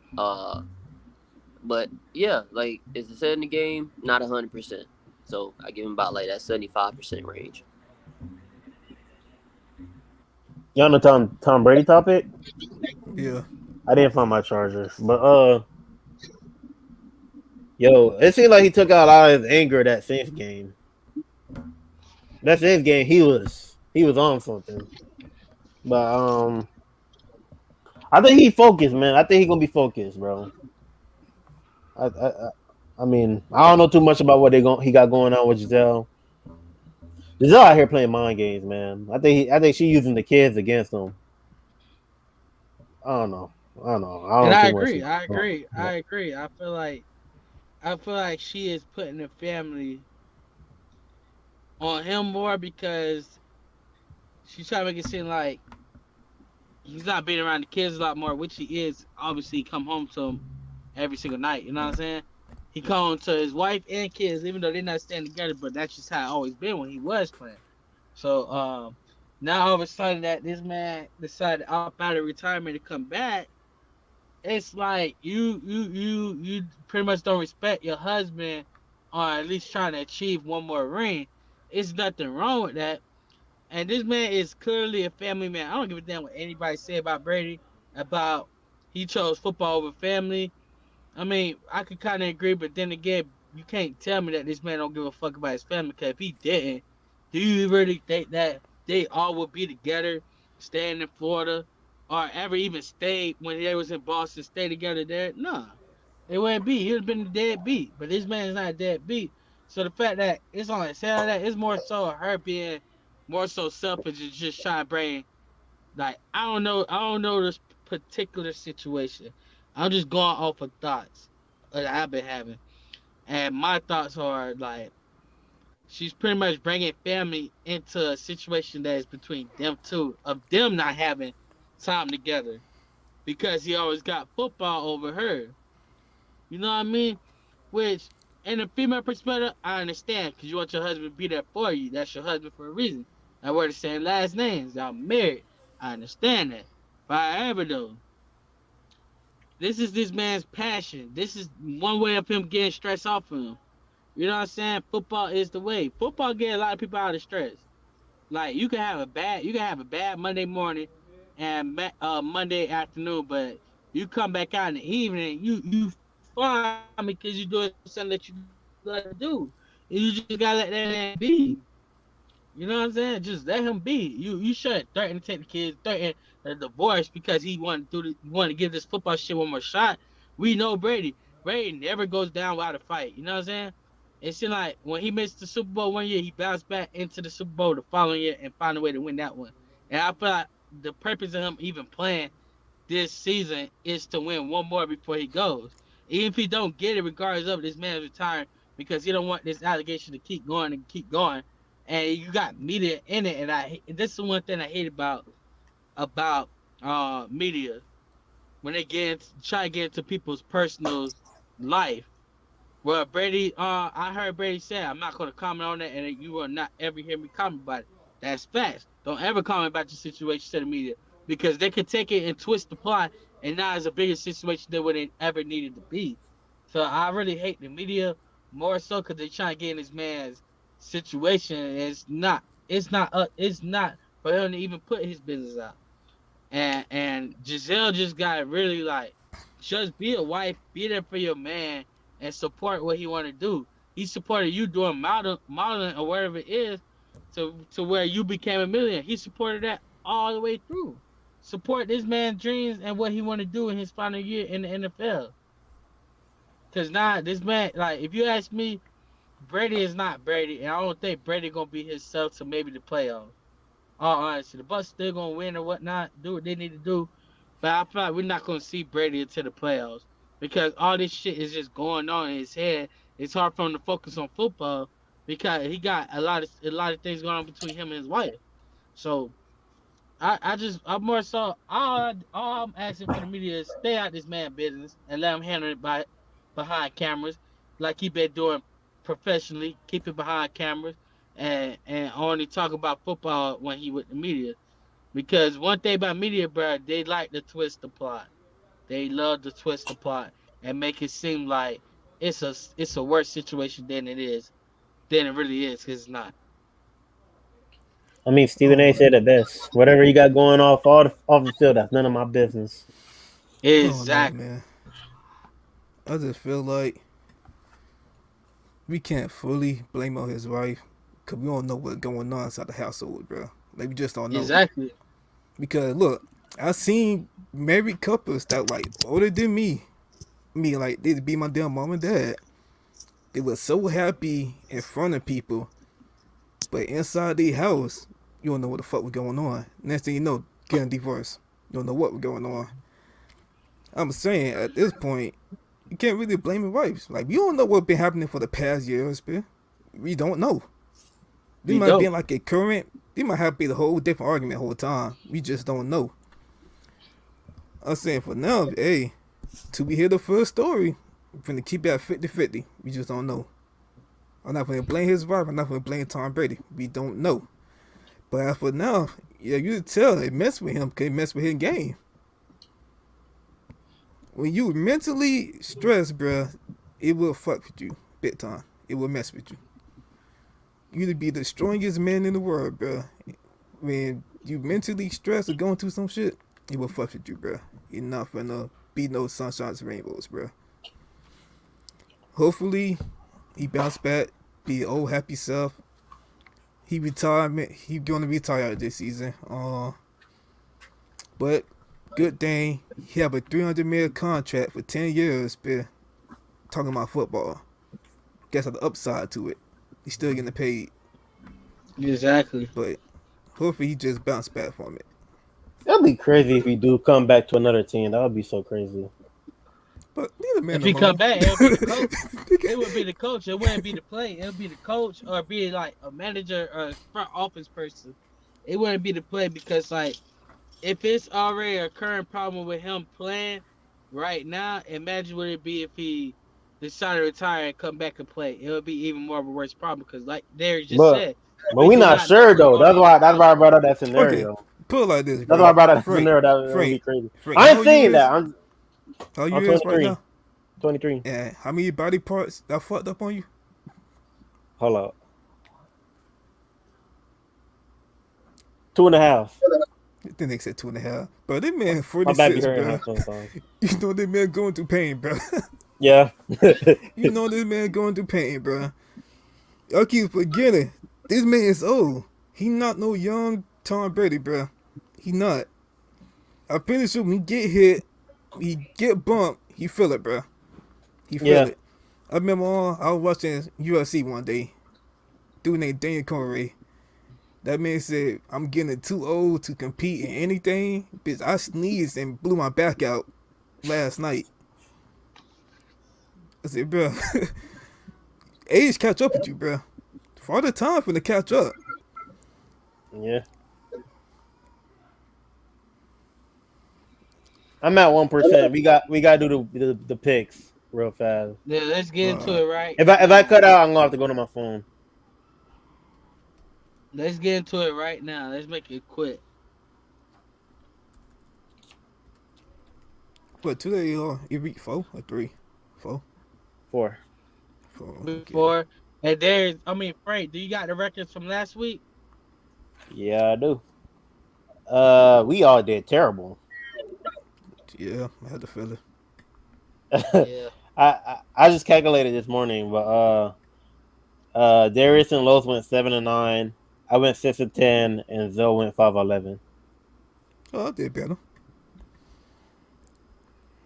But yeah, like is it said in the game? Not 100%. So I give him about like that 75% range. You on the Tom Brady topic? Yeah. I didn't find my charger, but yo, it seemed like he took out a lot of his anger that Saints game. That Saints game, he was on something. But I think he focused, man. I think he gonna be focused, bro. I I, I I mean, I don't know too much about what he got going on with Giselle. Giselle out here playing mind games, man. I think she using the kids against him. I don't know. I don't know. I don't And know I too much. agree. I agree. But I agree. I feel like she is putting the family on him more because she's trying to make it seem like he's not being around the kids a lot more, which he is. Obviously, he come home to them every single night. You know what I'm saying? He come home to his wife and kids, even though they're not staying together. But that's just how it always been when he was playing. So now all of a sudden that this man decided to opt out of retirement to come back, it's like you pretty much don't respect your husband, or at least trying to achieve one more ring. It's nothing wrong with that. And this man is clearly a family man. I don't give a damn what anybody say about Brady, about he chose football over family. I mean, I could kind of agree, but then again, you can't tell me that this man don't give a fuck about his family. Because if he didn't, do you really think that they all would be together, staying in Florida, or ever even stayed when they was in Boston, stay together there? Nah, they wouldn't be. He would have been a dead beat. But this man is not a dead beat. So the fact that it's on the side of that, it's more so her being more so selfish and just trying to bring, like, I don't know this particular situation. I'm just going off of thoughts that I've been having, and my thoughts are like she's pretty much bringing family into a situation that is between them two, of them not having time together because he always got football over her. You know what I mean? Which, in a female perspective, I understand because you want your husband to be there for you. That's your husband for a reason. Now we're the same last names. Y'all married. I understand that. But however, though, this is this man's passion. This is one way of him getting stress off of him. You know what I'm saying? Football is the way. Football get a lot of people out of stress. Like you can have a bad Monday morning and Monday afternoon, but you come back out in the evening, you fine because you're doing something that you love to do. And you just gotta let that man be. You know what I'm saying? Just let him be. You shouldn't threaten to take the kids, threaten a divorce because he wanted to give this football shit one more shot. We know Brady. Brady never goes down without a fight. You know what I'm saying? It seemed like when he missed the Super Bowl one year, he bounced back into the Super Bowl the following year and found a way to win that one. And I feel like the purpose of him even playing this season is to win one more before he goes. Even if he don't get it, regardless of this man's retiring, because he don't want this allegation to keep going and keep going. And you got media in it, and this is one thing I hate about media when they try to get into people's personal life. Well, Brady, I heard Brady say, I'm not going to comment on that, and you will not ever hear me comment about it. That's facts. Don't ever comment about your situation to the media because they could take it and twist the plot, and now it's a bigger situation than what it ever needed to be. So I really hate the media more so because they're trying to get in this man's situation, and it's not for him to even put his business out. And Giselle just got really like, just be a wife, be there for your man, and support what he want to do. He supported you doing modeling or whatever it is, to where you became a millionaire. He supported that all the way through. Support this man's dreams and what he want to do in his final year in the NFL. Cause now this man, like, if you ask me, Brady is not Brady, and I don't think Brady gonna be himself to maybe the playoffs. All honesty, the Bucks still gonna win or whatnot, do what they need to do. But I feel like we're not gonna see Brady until the playoffs because all this shit is just going on in his head. It's hard for him to focus on football because he got a lot of things going on between him and his wife. So I'm more so all I'm asking for the media is stay out this man business and let him handle it by behind cameras like he been doing professionally. Keep it behind cameras and only talk about football when he with the media. Because one thing about media, bro, they like to twist the plot. They love to twist the plot. and make it seem like it's a worse situation than it really is. 'Cause it's not. I mean, Stephen A. Oh, said it best. Whatever you got going off the field, that's none of my business. I don't know, Exactly. man. I just feel like we can't fully blame on his wife because we don't know what's going on inside the household, bro. Like we just don't know. Exactly. Because look, I seen married couples that like older than me. Me like they'd be my damn mom and dad. They were so happy in front of people, but inside the house, you don't know what the fuck was going on. Next thing you know, getting divorced. You don't know what was going on. I'm saying at this point, you can't really blame the wives. Like we don't know what's been happening for the past years, man. We don't know. They We might be don't. like a current. They might have been a whole different argument the whole time. We just don't know. I'm saying for now, hey, till we hear the first story, we're gonna keep it at 50-50. We just don't know. I'm not gonna blame his wife. I'm not gonna blame Tom Brady. We don't know. But as for now, yeah, you can tell it messed with him because it messed with his game. When you mentally stressed, bruh, it will fuck with you big time. It will mess with you. You to be the strongest man in the world, bruh. When you mentally stressed or going through some shit, it will fuck with you, bruh. You're not gonna be no sunshines and rainbows, bruh. Hopefully, he bounced back, be old happy self. He retirement. He gonna retire this season. But good thing he have a 300 million contract for 10 years. But talking about football, guess the upside to it. He's still getting paid, Exactly. but hopefully he just bounced back from it. That'd be crazy if he do come back to another team. That would be so crazy. But leave the If man he come alone. back, it'll be the coach. It would be the coach. It wouldn't be the play. It'll be the coach or be like a manager or a front office person. It wouldn't be the play because like if it's already a current problem with him playing right now, imagine what it'd be if he decided to retire and come back and play. It would be even more of a worse problem because like Derek just But said, but we we do not not know sure what's though. going That's on why in the that's why I house. brought up that Okay, scenario. put it like this, That's why I bro. brought up that Frank, scenario. That would be Frank, crazy. Frank. I How ain't you saying that. is? How I'm you is right 23. now? 23. And how many body parts that fucked up on you? Hold up. 2.5. Then they said 2.5. Bro, that man My baby 46, hurting bro. her sometimes. You know that man going through pain, bro. Yeah. You know this man going through pain, bro. I keep forgetting. This man is old. He not no young Tom Brady, bro. He not. I'm pretty sure when he get hit, he get bumped, he feel it, bro. He feel Yeah. it. I remember I was watching UFC one day. Dude named Daniel Corey. That man said, I'm getting too old to compete in anything. Bitch, I sneezed and blew my back out last night. I said, bro, age catch up with you, bro. Father time for to catch up. Yeah. I'm at 1%. We got to do the picks real fast. Yeah, let's get into Uh, it right If I now. cut out, I'm gonna have to go to my phone. Let's get into it right now. Let's make it quick. what, today, you read 4 or 3? 4? 4. 4, okay. Before and Frank, do you got the records from last week? Yeah, I do. We all did terrible. Yeah, I had to feel it. I, Yeah. I just calculated this morning, but Darius and Los went 7-9. I went 6-10, and Zoe went 5-11. Oh, I did better.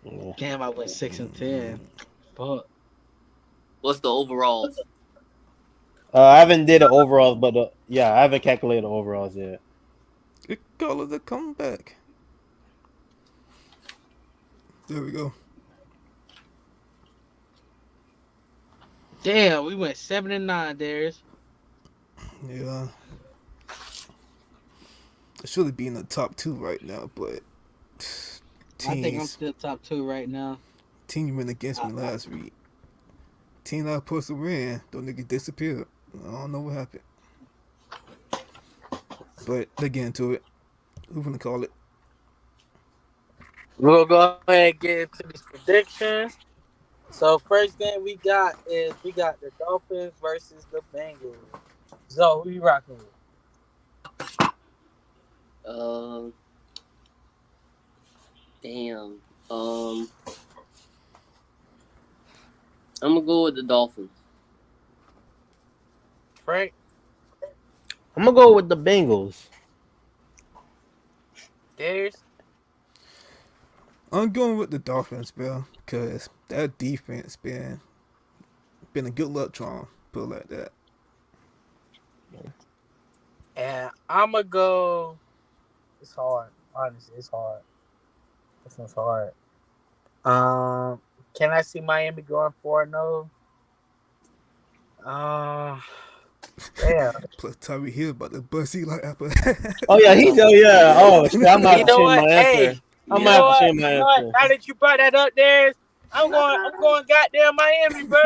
Yeah. Damn, I went 6-10. Fuck. What's the overalls? I haven't did the overalls, but yeah, I haven't calculated the overalls yet. It call it a comeback. There we go. Damn, we went 7-9, Darius. Yeah. I should be in the top 2 right now, but I think I'm teams still top 2 right now. team went against me last week. Team that was supposed to win, those niggas disappeared. I don't know what happened. But they get into it. Who gonna call it? We'll go ahead and get into these predictions. So first game we got the Dolphins versus the Bengals. So who you rocking with? Um, damn. Um, I'm gonna go with the Dolphins. Frank, I'm gonna go with the Bengals. Darius. I'm going with the Dolphins, bro, because that defense been a good luck charm. Put it like that. And I'ma go. It's hard. Honestly, it's hard. This one's hard. Um, can I see Miami going 4-0? Um, damn. Plus Tyree Hill about to bust like apple. Oh yeah, he's oh yeah. Oh shit, I might have You to know change what? my Hey, answer. I you might Yeah, know have to what? change my You know what? answer. Now that you brought that up, there, I'm going goddamn Miami, bro.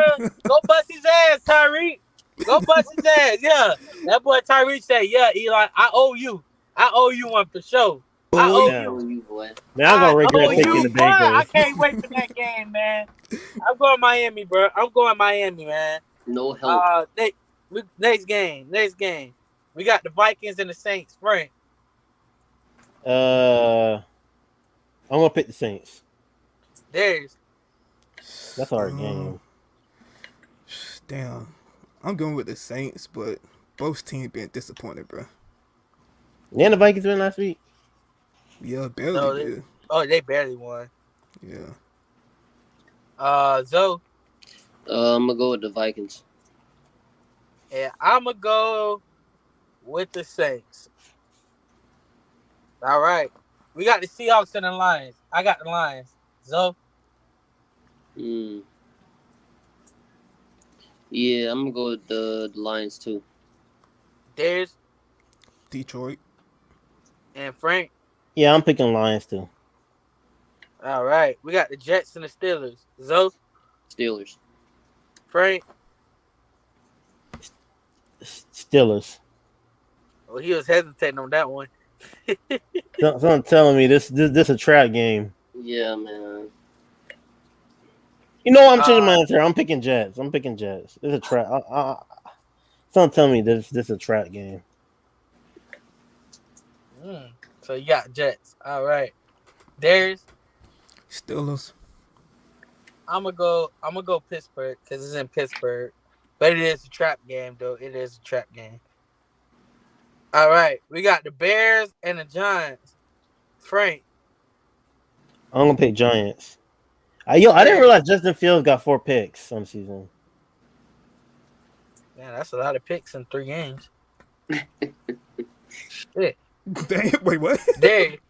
Go bust his ass, Tyreek. Go bust his ass. Yeah, that boy Tyreek said, "Yeah, Eli, I owe you. I owe you one for sure. I Boy, owe I Yeah. you. know you, boy. Man, I'm I gonna owe regret picking you, the boy. I Bengals. can't wait for that game, man. I'm going Miami, bro. I'm going Miami, man. No help. Next game, next game. We got the Vikings and the Saints. Frank, Uh, I'm gonna pick the Saints. there's That's our um, game. damn. I'm going with the Saints, but both teams been disappointed, bro. And the Vikings win last week. Yeah, barely no. did. They barely won. Yeah. Zoe, I'm gonna go with the Vikings. and I'ma go with the Saints. All right. We got the Seahawks and the Lions. I got the Lions. Zoe, Mm. Yeah, I'm gonna go with the Lions too. Darius, Detroit. and Frank. Yeah, I'm picking Lions too. All right. We got the Jets and the Steelers. Zoe, Steelers. Frank. Steelers. Well, he was hesitating on that one. Someone telling me this a trap game. Yeah, man. You know what? I'm changing my uh, answer. I'm picking Jets. I'm picking Jets. It's a trap. Someone tell me this a trap game. so you got Jets. All right. Darius, Steelers. I'm gonna go Pittsburgh because it's in Pittsburgh. But it is a trap game though. It is a trap game. All right. We got the Bears and the Giants. Frank. I'm gonna pick Giants. I didn't Darius. realize Justin Fields got 4 picks on season. Man, that's a lot of picks in 3 games. Shit. Damn, wait, what? Darius.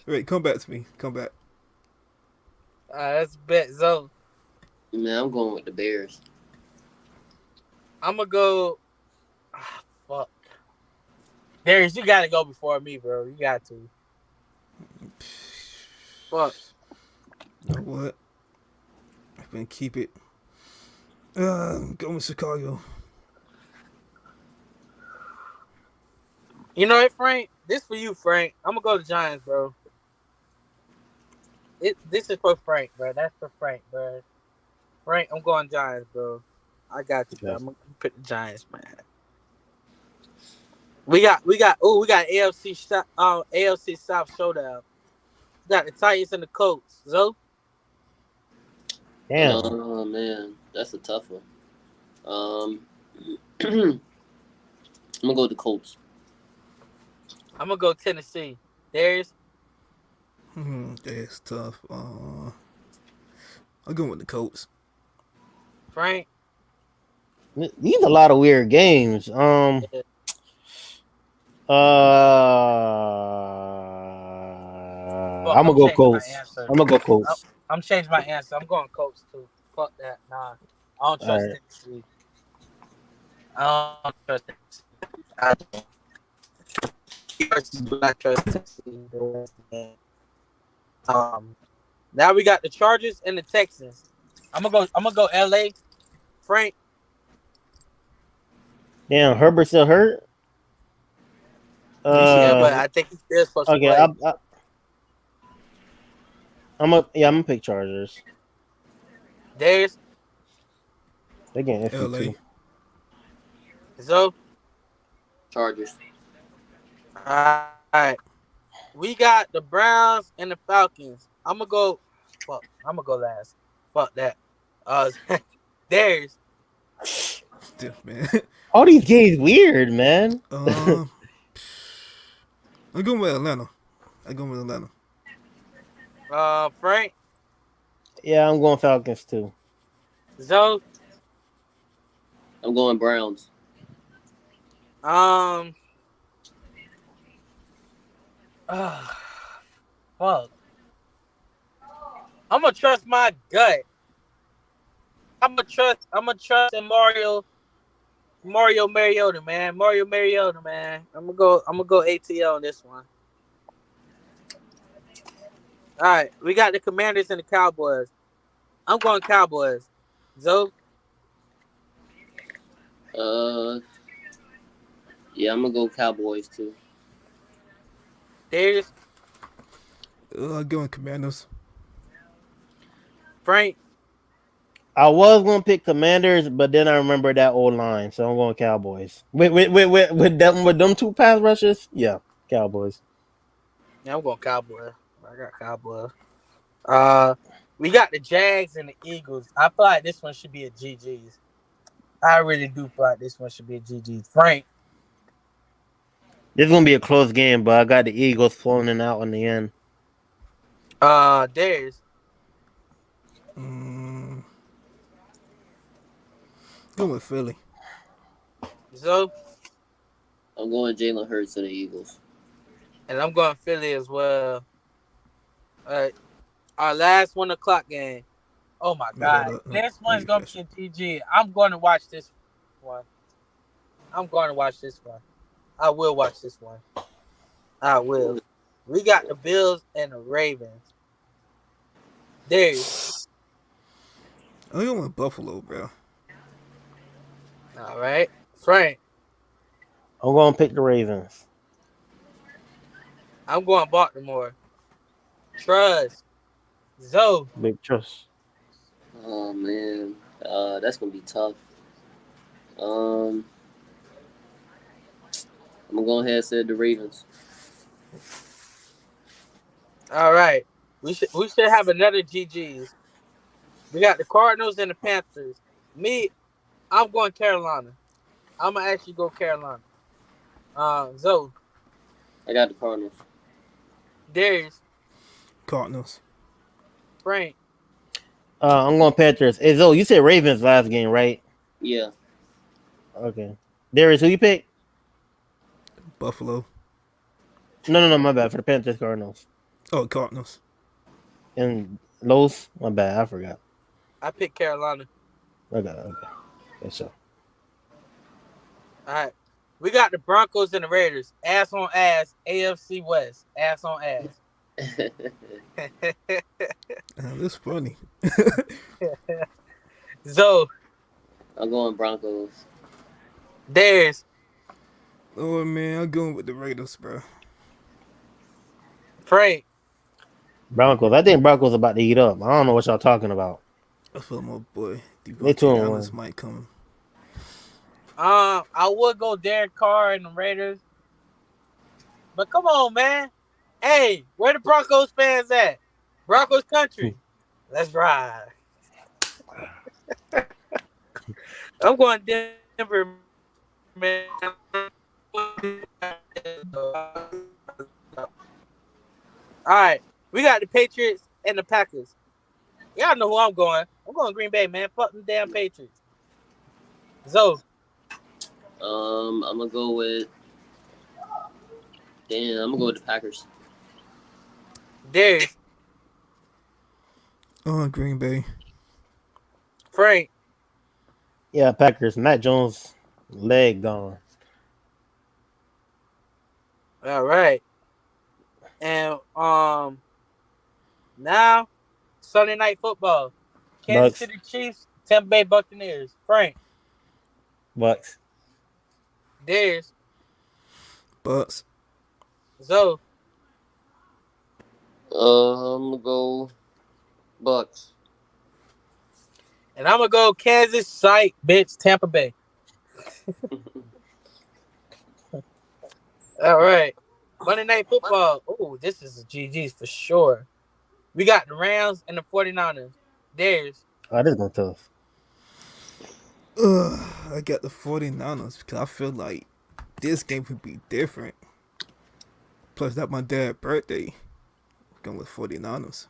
Wait, come back to me. Come back. That's a bet zone. Man, I'm going with the Bears. I'm gonna go. Fuck. Darius, you gotta go before me, bro. You got to. Fuck. You know what? I've been keep it. Going with Chicago. You know what, Frank? This for you, Frank. I'm gonna go to Giants, bro. This is for Frank, bro. That's for Frank, bro. Frank, I'm going Giants, bro. I got you, bro. Yes. I'm gonna pick the Giants, man. We got AFC South showdown. We got the Titans and the Colts. Zoe, Damn. Oh man, that's a tough one. I'm gonna go with the Colts. I'm gonna go Tennessee. Darius, That's tough. I'm going with the Colts. Frank. These are a lot of weird games. Yeah. Fuck, I'm gonna go changing my Colts. answer. I'm gonna go Colts. I'm changing my answer. I'm going Colts too. Fuck that. Nah, I don't trust All right. Tennessee. I don't trust Tennessee. I don't. I trust Tennessee. Now we got the Chargers and the Texans. I'm gonna go LA. Frank. Damn, Herbert still hurt. Yeah, but I think he's still supposed to Okay. play. I'm gonna pick Chargers. Darius, They getting iffy LA. too. Zoe. Chargers. All right. We got the Browns and the Falcons. I'm gonna go. Fuck. I'm gonna go last. Fuck that. Uh, Darius. Stiff, man. All these games weird, man. um, I'm going with Atlanta. I'm going with Atlanta. Frank. Yeah, I'm going Falcons too. Zoe. I'm going Browns. Um. Uh, fuck. I'm gonna trust my gut. I'm gonna trust in Mario Mariota, man. Mario Mariota, man. I'm gonna go ATL on this one. All right, we got the Commanders and the Cowboys. I'm going Cowboys. Zoe, Uh, yeah, I'm gonna go Cowboys too. Darius, I'm going Commanders. Frank. I was gonna pick Commanders, but then I remember that old line, so I'm going Cowboys. With them two pass rushes, yeah, Cowboys. Yeah, I'm going Cowboys. I got Cowboys. Uh, we got the Jags and the Eagles. I feel like this one should be a GG's. I really do feel like this one should be a GG's. Frank. This is gonna be a close game, but I got the Eagles pulling it out in the end. Darius. Mm, going with Philly. Zoe, I'm going Jalen Hurts and the Eagles. and I'm going Philly as well. Uh, our last 1 o'clock game. Oh my Man, hold God, up. this Let me one's gonna refresh be a it. GG. I'm going to watch this one. I'm going to watch this one. I will watch this one. I will. We got the Bills and the Ravens. Darius. I'm going with Buffalo, bro. All right. Frank. I'm gonna pick the Ravens. I'm going Baltimore. Trust. Zoe. Big trust. Oh man, that's gonna be tough. Um, I'm gonna go ahead and say the Ravens. All right. We should have another GG's. We got the Cardinals and the Panthers. Me, I'm going Carolina. I'm gonna actually go Carolina. Zoe. I got the Cardinals. Darius. Cardinals. Frank. I'm going Panthers. Hey, Zoe, you said Ravens last game, right? Yeah, Okay. Darius, who you pick? Buffalo. No, my bad. For the Panthers, Cardinals, Oh, Cardinals. and Los. My bad, I forgot. I picked Carolina. Okay. Yes, sir. All right. We got the Broncos and the Raiders. Ass on ass. AFC West. Ass on ass. That's funny. So, I'm going Broncos. Darius. Oh man, I'm going with the Raiders, bro. Frank. Broncos. I think Broncos about to eat up. I don't know what y'all talking about. I feel my boy They Devontae 2-1. Adams might come. I would go Derek Carr and the Raiders. But come on, man. Hey, where the Broncos fans at? Broncos country. Let's ride. I'm going Denver, man. All right. We got the Patriots and the Packers. Y'all know who I'm going. I'm going Green Bay, man. Fuck them damn Patriots. So, I'm gonna go with. Damn, I'm gonna go with the Packers. Darius, Oh, Green Bay. Frank. Yeah, Packers. Matt Jones leg gone. All right. And now Sunday night football. Kansas Bucks. City Chiefs, Tampa Bay Buccaneers. Frank, Bucks. Darius, Bucks. Zoe. I'm gonna go Bucks. And I'm gonna go Kansas Sight, bitch, Tampa Bay. All right. Monday Night Football. Oh, this is a GG's for sure. We got the Rams and the 49ers. There's Oh, this is gonna tough. I got the 49ers because I feel like this game would be different. Plus, that my dad's birthday. Going with 49ers.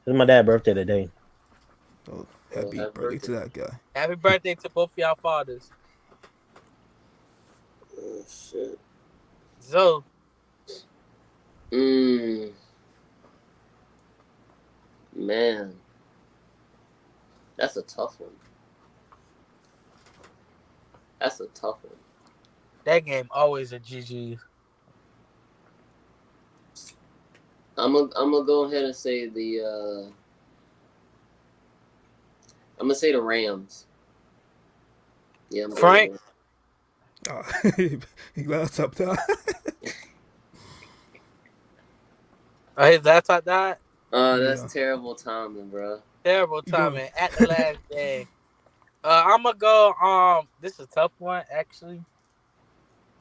It's my dad's birthday today. So, Oh, happy happy birthday birthday. to that guy. happy birthday to both of y'all fathers. Oh shit. So, Mmm. Man, that's a tough one. That's a tough one. that game always a GG. I'm gonna go ahead and say I'm gonna say the Rams. Yeah, I'm going Frank, with Oh, he last up there. his laptop died. That's Yeah. terrible timing, bro. Terrible You going? timing at the last game. I'm gonna go. This is a tough one actually.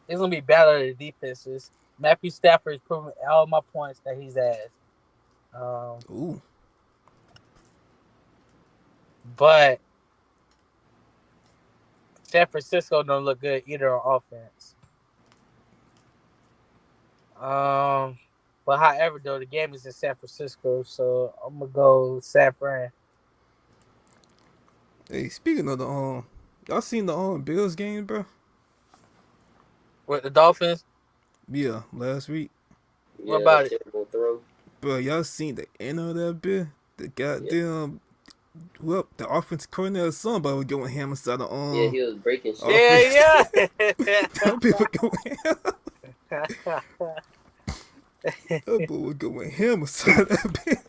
It's gonna be battle of the defenses. Matthew Stafford is proving all my points that he's asked. Um, Ooh. but San Francisco don't look good either on offense. Um, but however though, the game is in San Francisco, so I'm gonna go San Fran. Hey, speaking of the y'all seen the Bills game, bro? With the Dolphins, Yeah, last week. what Yeah, about that it? terrible throw. Bro, y'all seen the end of that bit? The Yeah, goddamn well, the offense coordinator somebody was going ham inside the yeah, he was breaking shit. offense. Yeah, That bit was going ham. yeah. That boy was going ham inside that bit.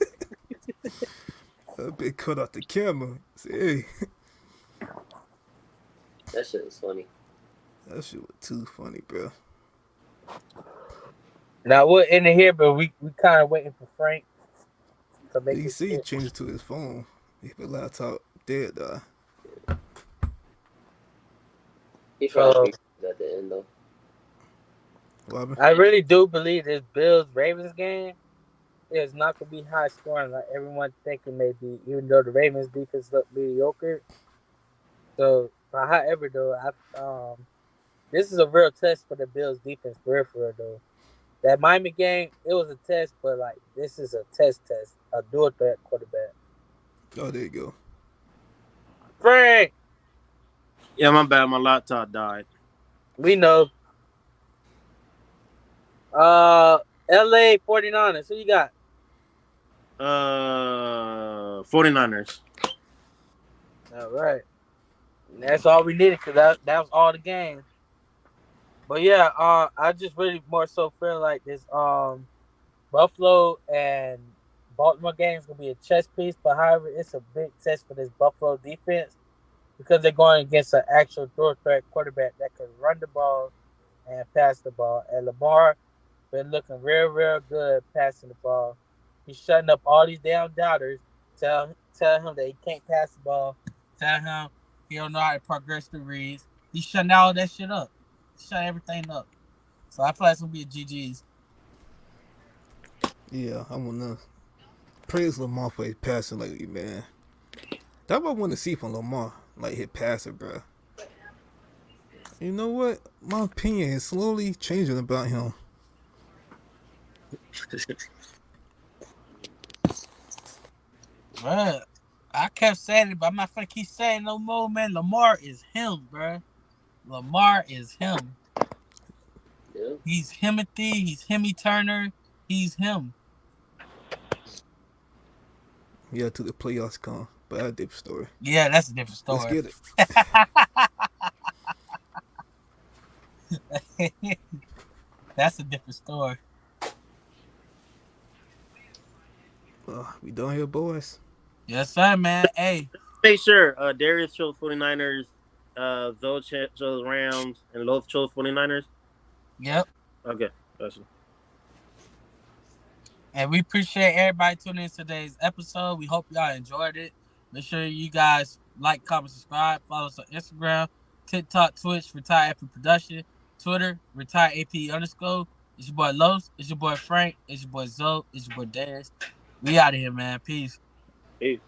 That bit cut out the camera. Say, hey, That shit was funny. that shit was too funny, bro. Now we're in here, but we kind of waiting for Frank to make You his see, he pitch. changed it to his phone. If the laptop dead, He tried to So be at the end though. what happened? I really do believe this Bills Ravens game is not gonna be high scoring like everyone thinking may be, even though the Ravens defense look mediocre. So, but however though, this is a real test for the Bills defense, for real though. That Miami game, it was a test, but like this is a test, a dual threat quarterback. Oh, there you go. Frank, Yeah, my bad. My laptop died. we know. Uh, LA 49ers. Who you got? 49ers. All right. And that's all we needed because that was all the game. But yeah, I just really more so feel like this Buffalo and Baltimore game is gonna be a chess piece, but however, it's a big test for this Buffalo defense because they're going against an actual throw threat quarterback that can run the ball and pass the ball. And Lamar been looking real good passing the ball. He's shutting up all these damn doubters. Tell him that he can't pass the ball. Tell him he don't know how to progress the reads. He's shutting all that shit up. Shut everything up. So I feel like it's gonna be a GG's. Yeah, I wanna praise Lamar for his passing lately, man. That's what I want to see from Lamar, like his passing, bro. You know what? My opinion is slowly changing about him. Bruh, I kept saying it, but I'm not gonna keep saying no more, man. Lamar is him, bruh. Lamar is him. Yeah. He's Timothy. He's Hemi Turner. He's him. Yeah, to the playoffs come, but that's a different story. Yeah, that's a different Let's story. get it. That's a different story. We done here, boys. Yes, sir, man. Hey, Make sure Darius chose 49ers, Zoe chose Rams, and Loth chose 49ers. yep. Okay, gotcha. And we appreciate everybody tuning in today's episode. We hope y'all enjoyed it. Make sure you guys like, comment, subscribe. Follow us on Instagram, TikTok, Twitch, Retire AP Production, Twitter, Retire AP underscore. It's your boy Los. It's your boy Frank. It's your boy Zoe. It's your boy Dez. We out of here, man. Peace. Hey.